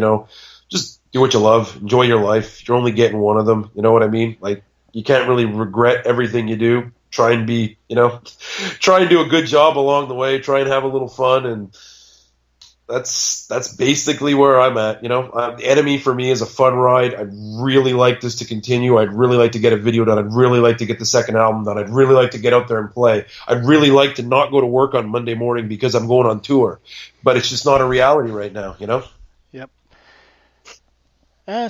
just do what you love, enjoy your life. You're only getting one of them. You know what I mean? Like, you can't really regret everything you do. Try and be, try and do a good job along the way. Try and have a little fun, and that's basically where I'm at. Enemy for me is a fun ride. I'd really like this to continue. I'd really like to get a video done. I'd really like to get the second album done. I'd really like to get out there and play. I'd really like to not go to work on Monday morning because I'm going on tour. But it's just not a reality right now, Yep.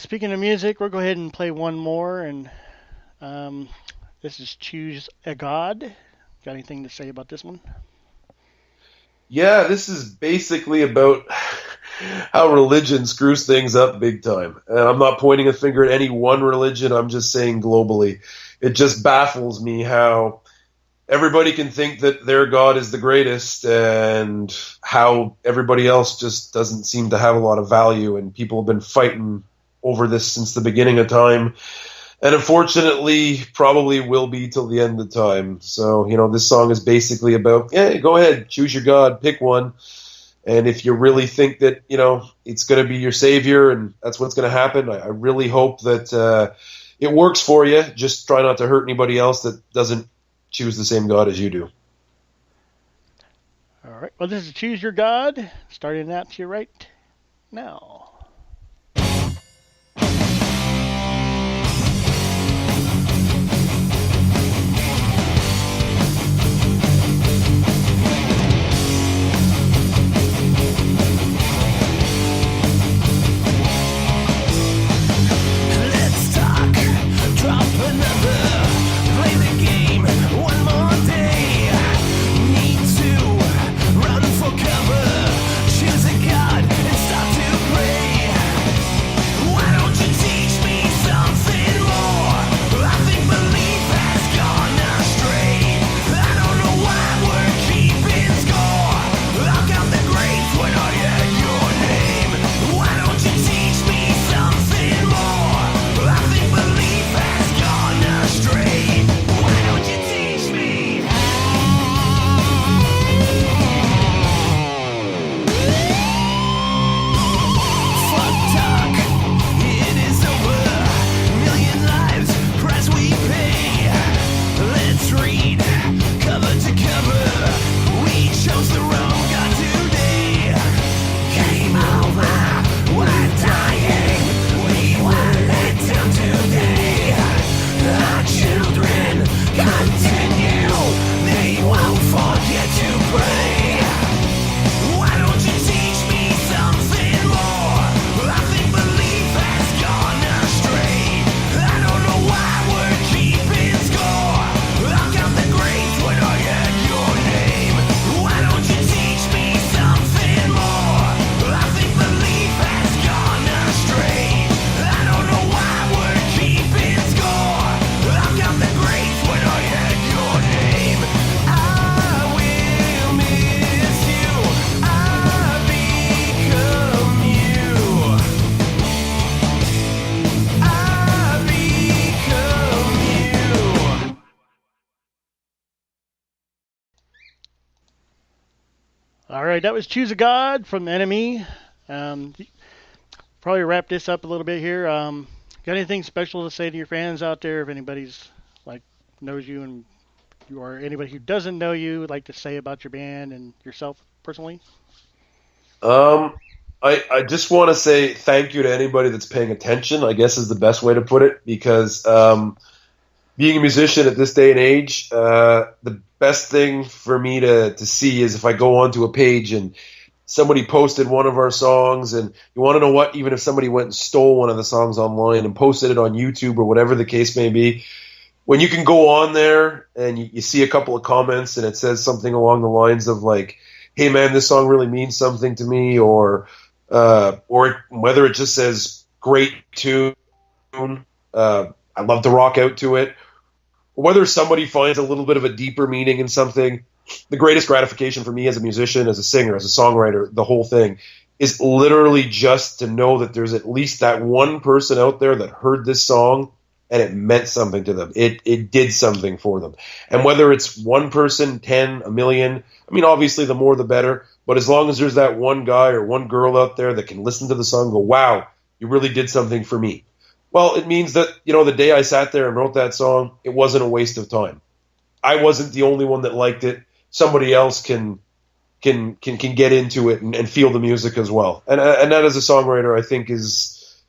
Speaking of music, we'll go ahead and play one more. And this is Choose a God. Got anything to say about this one? Yeah, this is basically about how religion screws things up big time. And I'm not pointing a finger at any one religion, I'm just saying globally. It just baffles me how everybody can think that their God is the greatest and how everybody else just doesn't seem to have a lot of value, and people have been fighting over this since the beginning of time. And unfortunately, probably will be till the end of time. So, this song is basically about, go ahead, choose your God, pick one. And if you really think that, it's going to be your savior and that's what's going to happen, I really hope that it works for you. Just try not to hurt anybody else that doesn't choose the same God as you do. All right. Well, this is Choose Your God, starting out to your right now. Choose a God and start to pray. All right, that was Choose a God from Enemy. Probably wrap this up a little bit here. Got anything special to say to your fans out there? If anybody's like knows you and or anybody who doesn't know you would like to say about your band and yourself personally? I just want to say thank you to anybody that's paying attention, I guess is the best way to put it, because being a musician at this day and age, the best thing for me to see is if I go onto a page and somebody posted one of our songs, and you want to know what, even if somebody went and stole one of the songs online and posted it on YouTube or whatever the case may be, when you can go on there and you see a couple of comments and it says something along the lines of like, hey man, this song really means something to me, or whether it just says great tune, I love to rock out to it, or whether somebody finds a little bit of a deeper meaning in something. The greatest gratification for me as a musician, as a singer, as a songwriter, the whole thing, is literally just to know that there's at least that one person out there that heard this song and it meant something to them. It did something for them. And whether it's one person, 10, a million, I mean, obviously the more the better, but as long as there's that one guy or one girl out there that can listen to the song and go, wow, you really did something for me. Well, it means that, the day I sat there and wrote that song, it wasn't a waste of time. I wasn't the only one that liked it. Somebody else can get into it and feel the music as well. And that, as a songwriter, I think is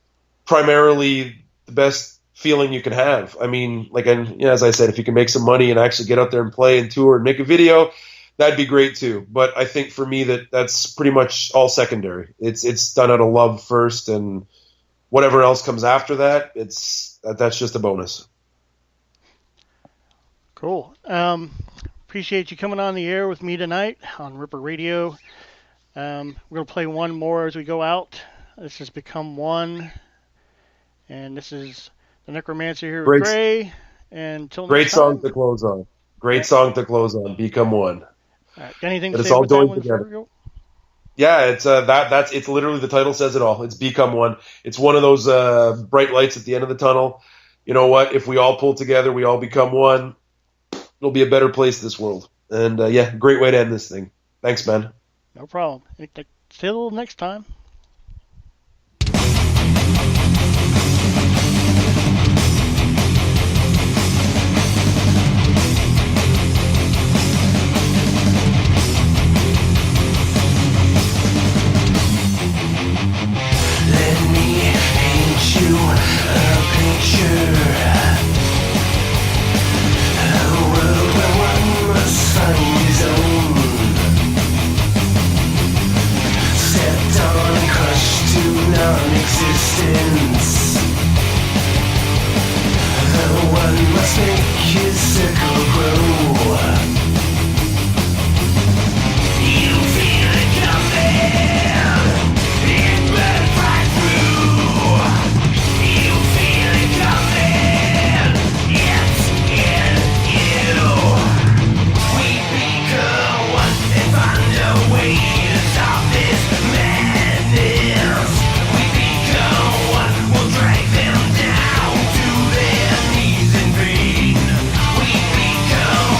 primarily the best feeling you can have. I mean, as I said, if you can make some money and actually get out there and play and tour and make a video, that'd be great too. But I think for me that's pretty much all secondary. It's done out of love first, and whatever else comes after that, that's just a bonus. Cool. Appreciate you coming on the air with me tonight on Ripper Radio. We're going to play one more as we go out. This has Become One. And this is the Necromancer here with Gray. And till great next time. Song to close on. Great song to close on. Become One. All right. Anything but to it's say all with that joined one together. before we go? Yeah, it's literally, the title says it all. It's Become One. It's one of those bright lights at the end of the tunnel. You know what? If we all pull together, we all become one, it'll be a better place, this world. And great way to end this thing. Thanks, man. No problem. Till next time. Let me paint you a picture. A world where one must find his own. Stepped on and crushed to non-existence. The one must make his circle grow. You feel it coming. It burns right through. You feel it coming. It's in you. We become one and find a way to stop this madness. We become one. We'll drag them down to their knees in pain. We become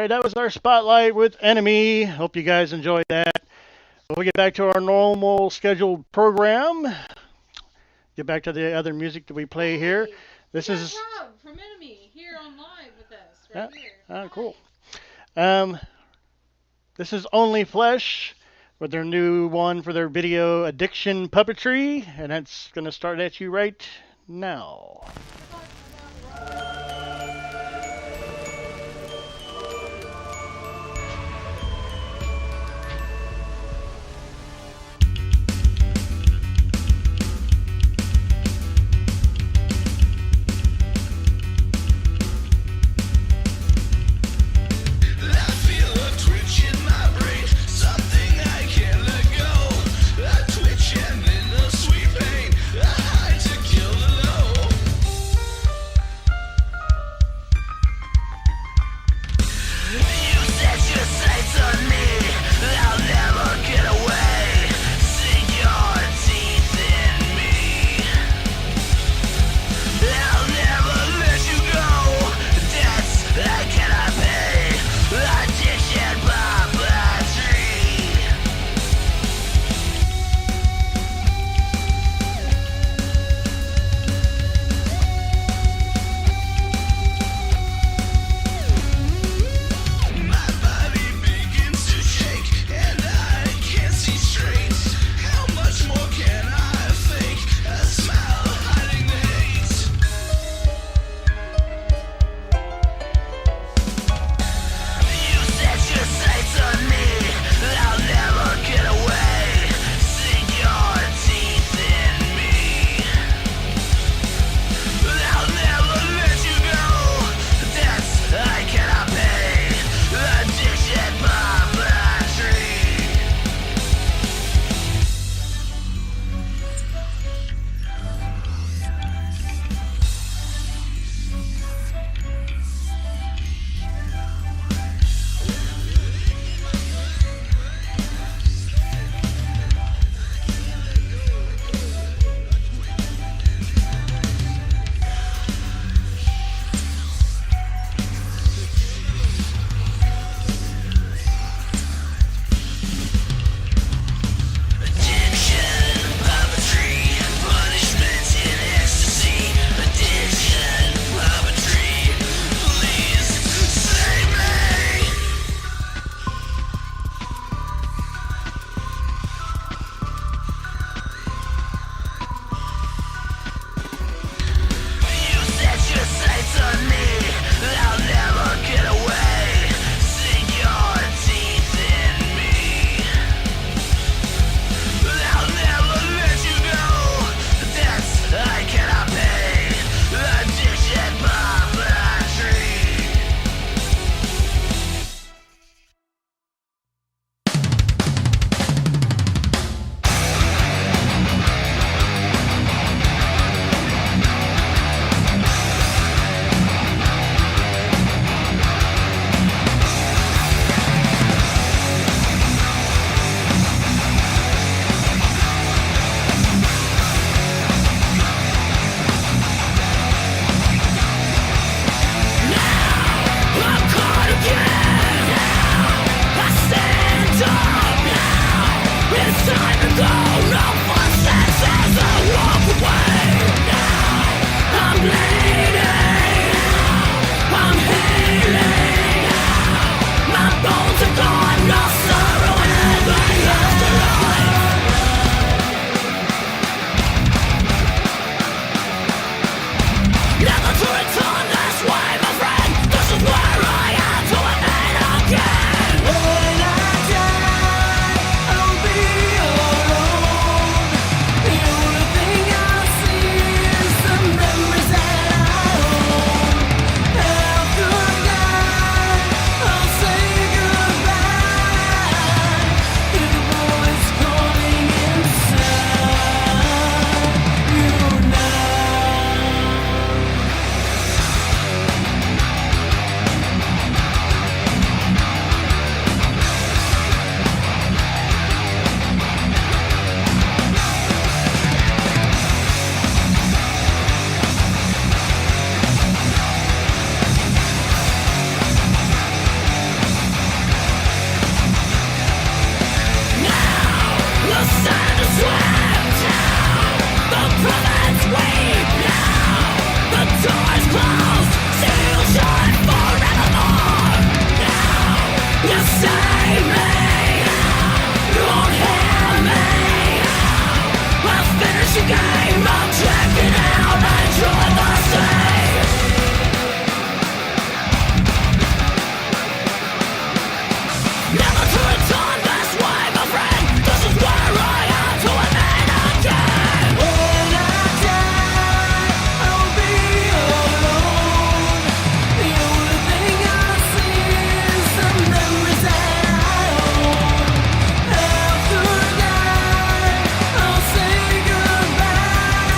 right, that was our spotlight with Enemy. Hope you guys enjoyed that. We'll get back to our normal scheduled program. Get back to the other music that we play here. This is Rob from Enemy here on live with us yeah. here. Cool. This is Only Flesh with their new one for their video Addiction Puppetry, and that's going to start at you right now. When I die, I'll be alone. save me. You won't hear me. I'll finish the game. I'll check it out. I enjoy the same. Never to return this way, my friend. This is where I am to an end again. When I die, I'll be alone. The only thing I see is the memories that I own. After I die, I'll say goodbye.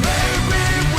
Maybe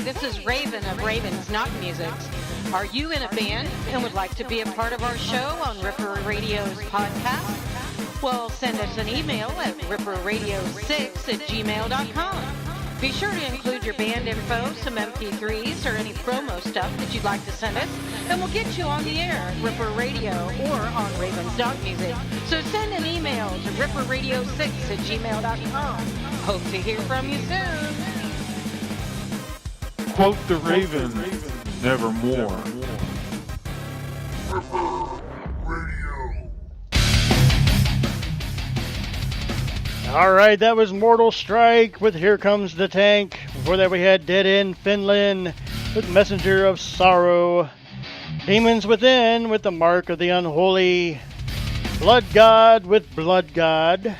this is Raven of Raven's Knock Musics. Are you in a band and would like to be a part of our show on Ripper Radio's podcast? Well, send us an email at ripperradio6@gmail.com. Be sure to include your band info, some MP3s, or any promo stuff that you'd like to send us, and we'll get you on the air at Ripper Radio or on Raven's Knock Music. So send an email to ripperradio6@gmail.com. Hope to hear from you soon. Quote the Raven, nevermore. All right, that was Mortal Strike with Here Comes the Tank. Before that, we had Dead End Finland with Messenger of Sorrow. Demons Within with the Mark of the Unholy. Blood God with Blood God.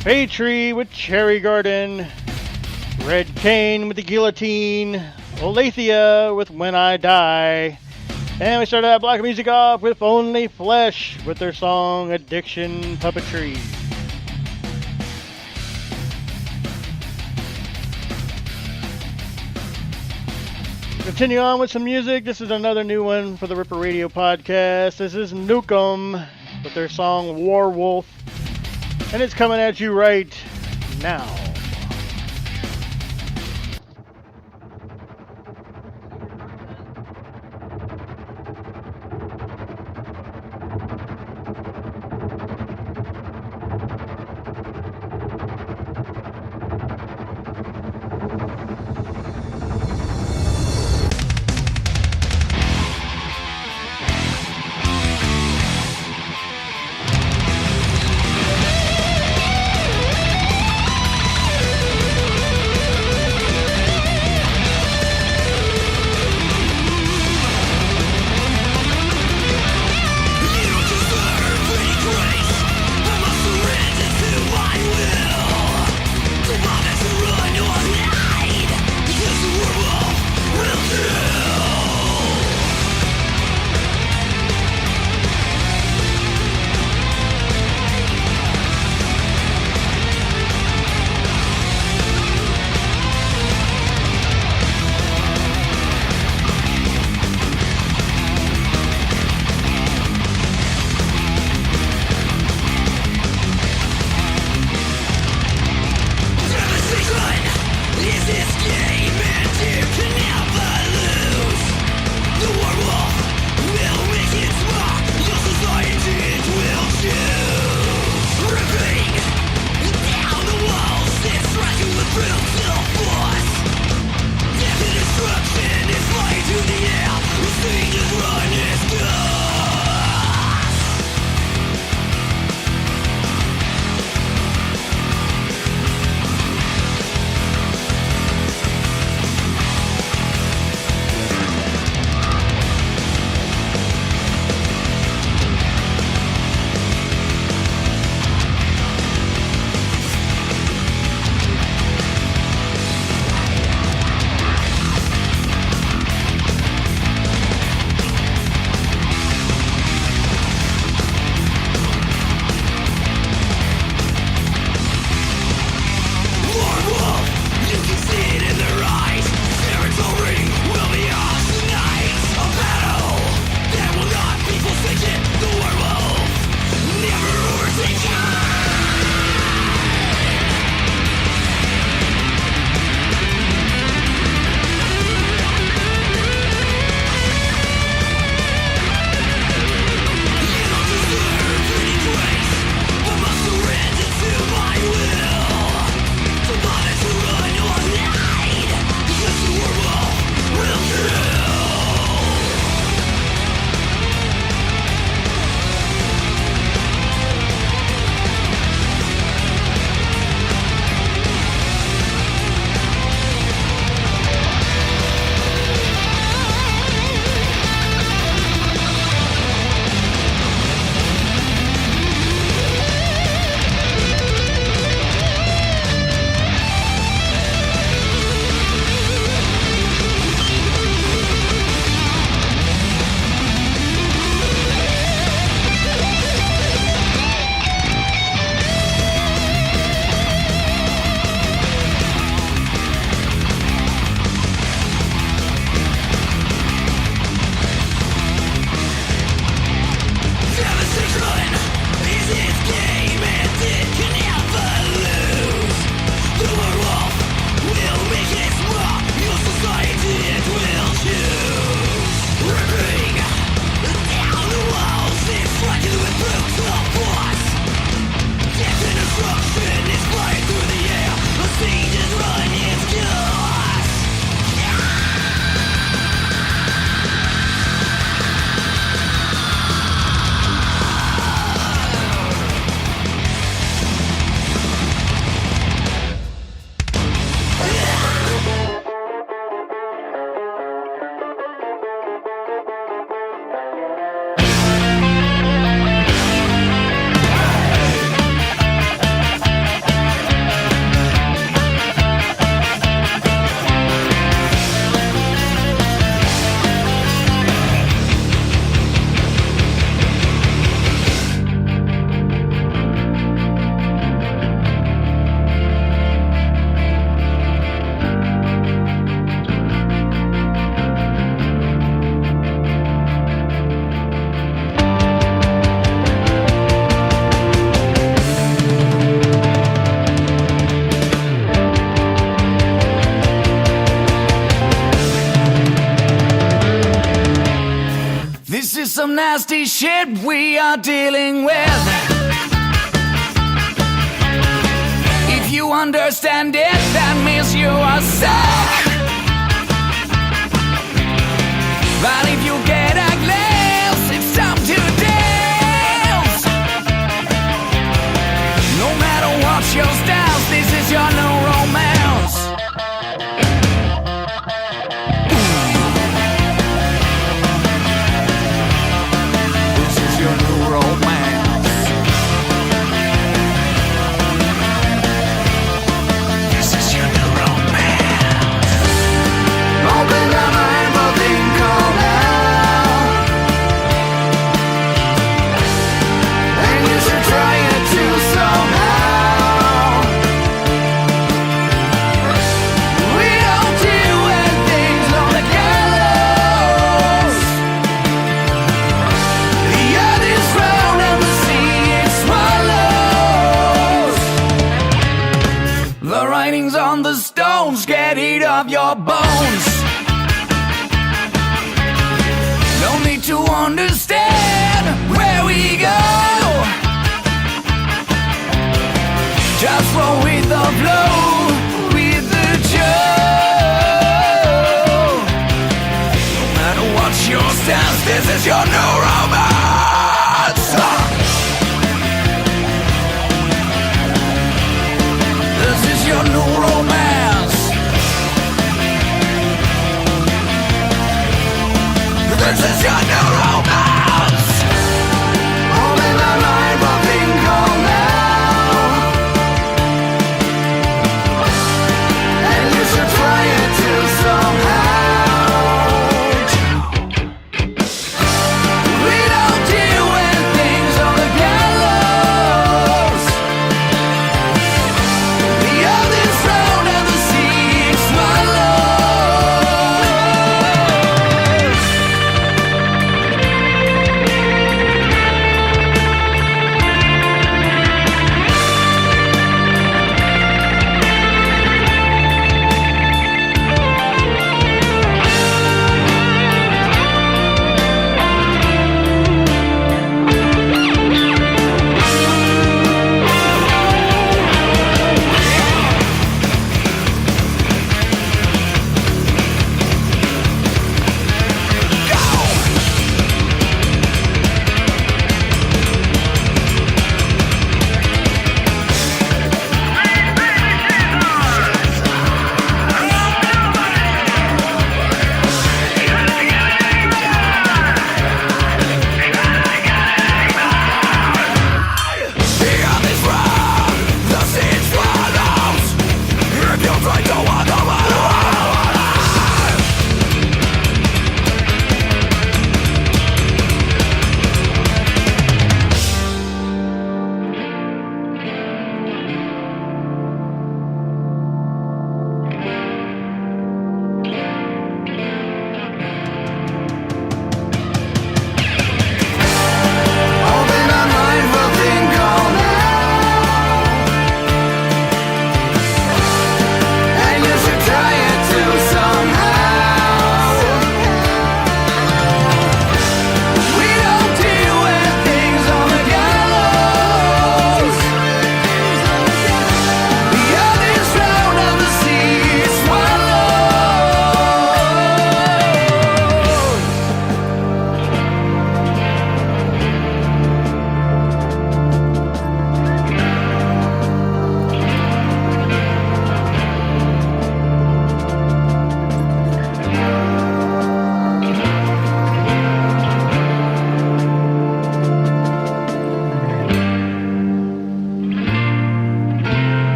FAYTREE with Cherry Garden. Red Cain with the Guillotine. OLATHIA with When I Die. And we started that block of music off with Only Flesh with their song Addiction Puppetry. Continue on with some music. This is another new one for the Ripper Radio podcast. This is NUKEM with their song Warwolf. And it's coming at you right now. some nasty shit we are dealing with. If you understand it, that means you are sick. But if you get a glimpse, it's time to dance. No matter what your stance, this is your new romance. This is your new romance. This is your new romance. Open the mind, but think on now. And you should try it too somehow. We don't deal with things on the gallows. The earth is round and the sea it swallows. The writings on the stones get eat off your bones. Don't need to understand where we go. Just roll with the flow, with the joke. No matter what's your stance, this is your new romance. This is your new romance. This is your new romance. Open the mind, but think on now. And you should try it too somehow. We don't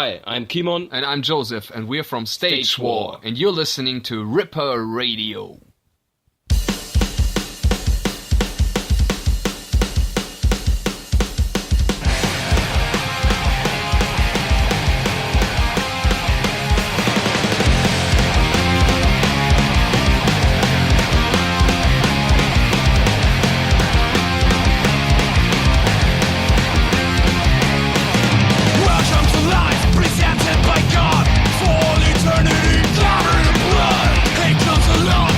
Hi, I'm Kimon. And I'm Joseph, and we're from STAGEWAR, and you're listening to Ripper Radio. Presented by God for all eternity, covered in blood. Hate comes along.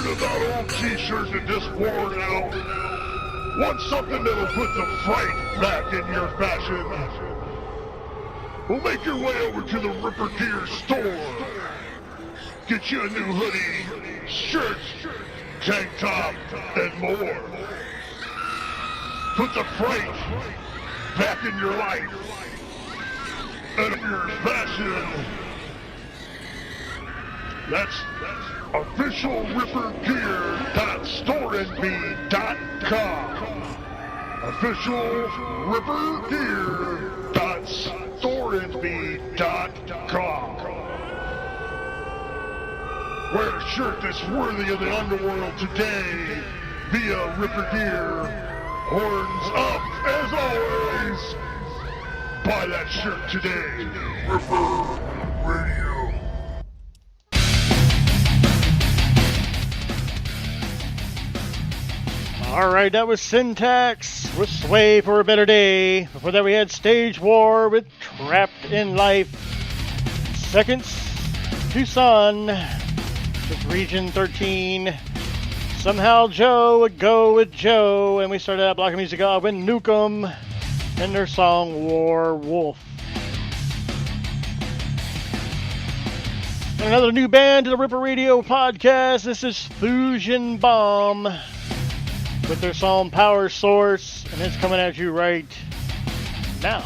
tired of that old t-shirt that just worn out? Want something that'll put the fright back in your fashion? Well, make your way over to the Ripper Gear store. Get you a new hoodie, shirt, tank top, and more. Put the fright back in your life and your fashion. That's officialrippergear.storenb.com. officialrippergear.storenb.com. Wear a shirt that's worthy of the underworld today via Ripper Gear. Horns up as always. Buy that shirt today. Ripper Radio. Alright, that was SINTAX with Sway for a Better Day. Before that we had Stage War with Trapped in Life. Seconds, Tucson with Region 13. Somehow Joe would go with Joe. And we started that block of music off with NUKEM and their song War Wolf. And another new band to the Ripper Radio podcast. This is Fusion Bomb with their song Power Source, and it's coming at you right now.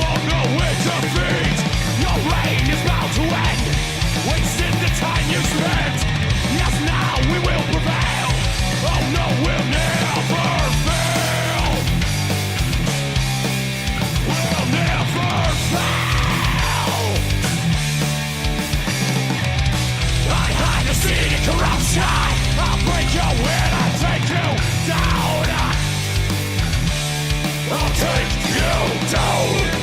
Oh no, it's a defeat. Your reign is bound to end. Wasted the time you spent. Yes, now we will prevail. Oh no, we'll never fail. We'll never fail. I hide the seed of corruption. I'll break your will and take you down. I'll take you down.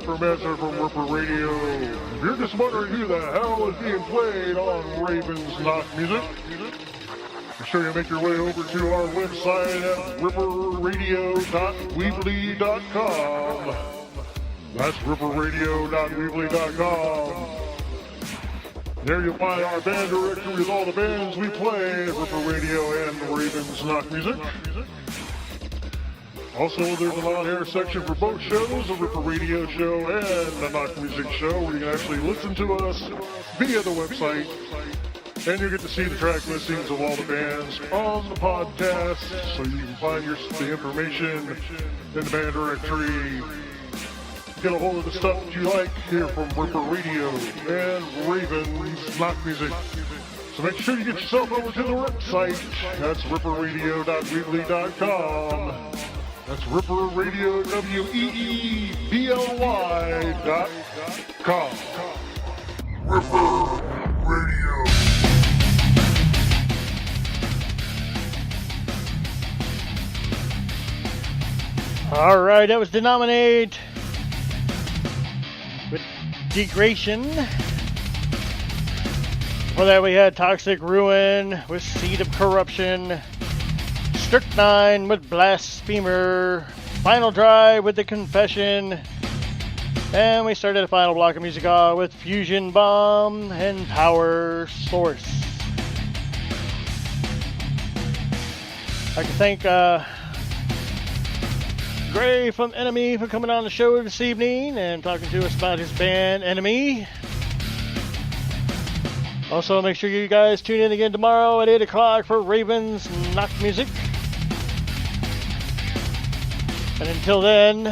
Necromancer from Ripper Radio. If you're just wondering who the hell is being played on Raven's Knock Music, be sure you make your way over to our website at ripperradio.weebly.com. That's ripperradio.weebly.com. There you'll find our band directory with all the bands we play at Ripper Radio and Raven's Knock Music. Also, there's an on-air section for both shows, the Ripper Radio show and the Knock Music show, where you can actually listen to us via the website. And you get to see the track listings of all the bands on the podcast, so you can find the information in the band directory. Get a hold of the stuff that you like here from Ripper Radio and Raven's Knock Music. So make sure you get yourself over to the website. That's ripperradio.weebly.com. That's ripperradio, WEEBLY.com. Ripper Radio. All right, that was Denominate with Degradation. Before that, we had Toxic Ruin with Seed of Corruption. STRYCNYNE with Blasphemer. Final Drive with The Confession. And we started the final block of music off with Fusion Bomb and Power Source. I can thank Gray from ENIME for coming on the show this evening and talking to us about his band ENIME. Also, make sure you guys tune in again tomorrow at 8 o'clock for Raven's Knock Music. And until then,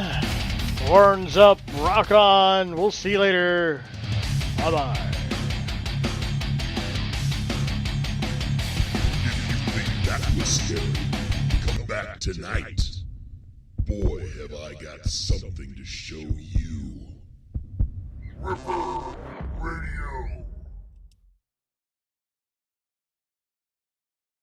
horns up, rock on. We'll see you later. Bye-bye. If you think that was scary, come back tonight. Boy, have I got something to show you. Ripper Radio.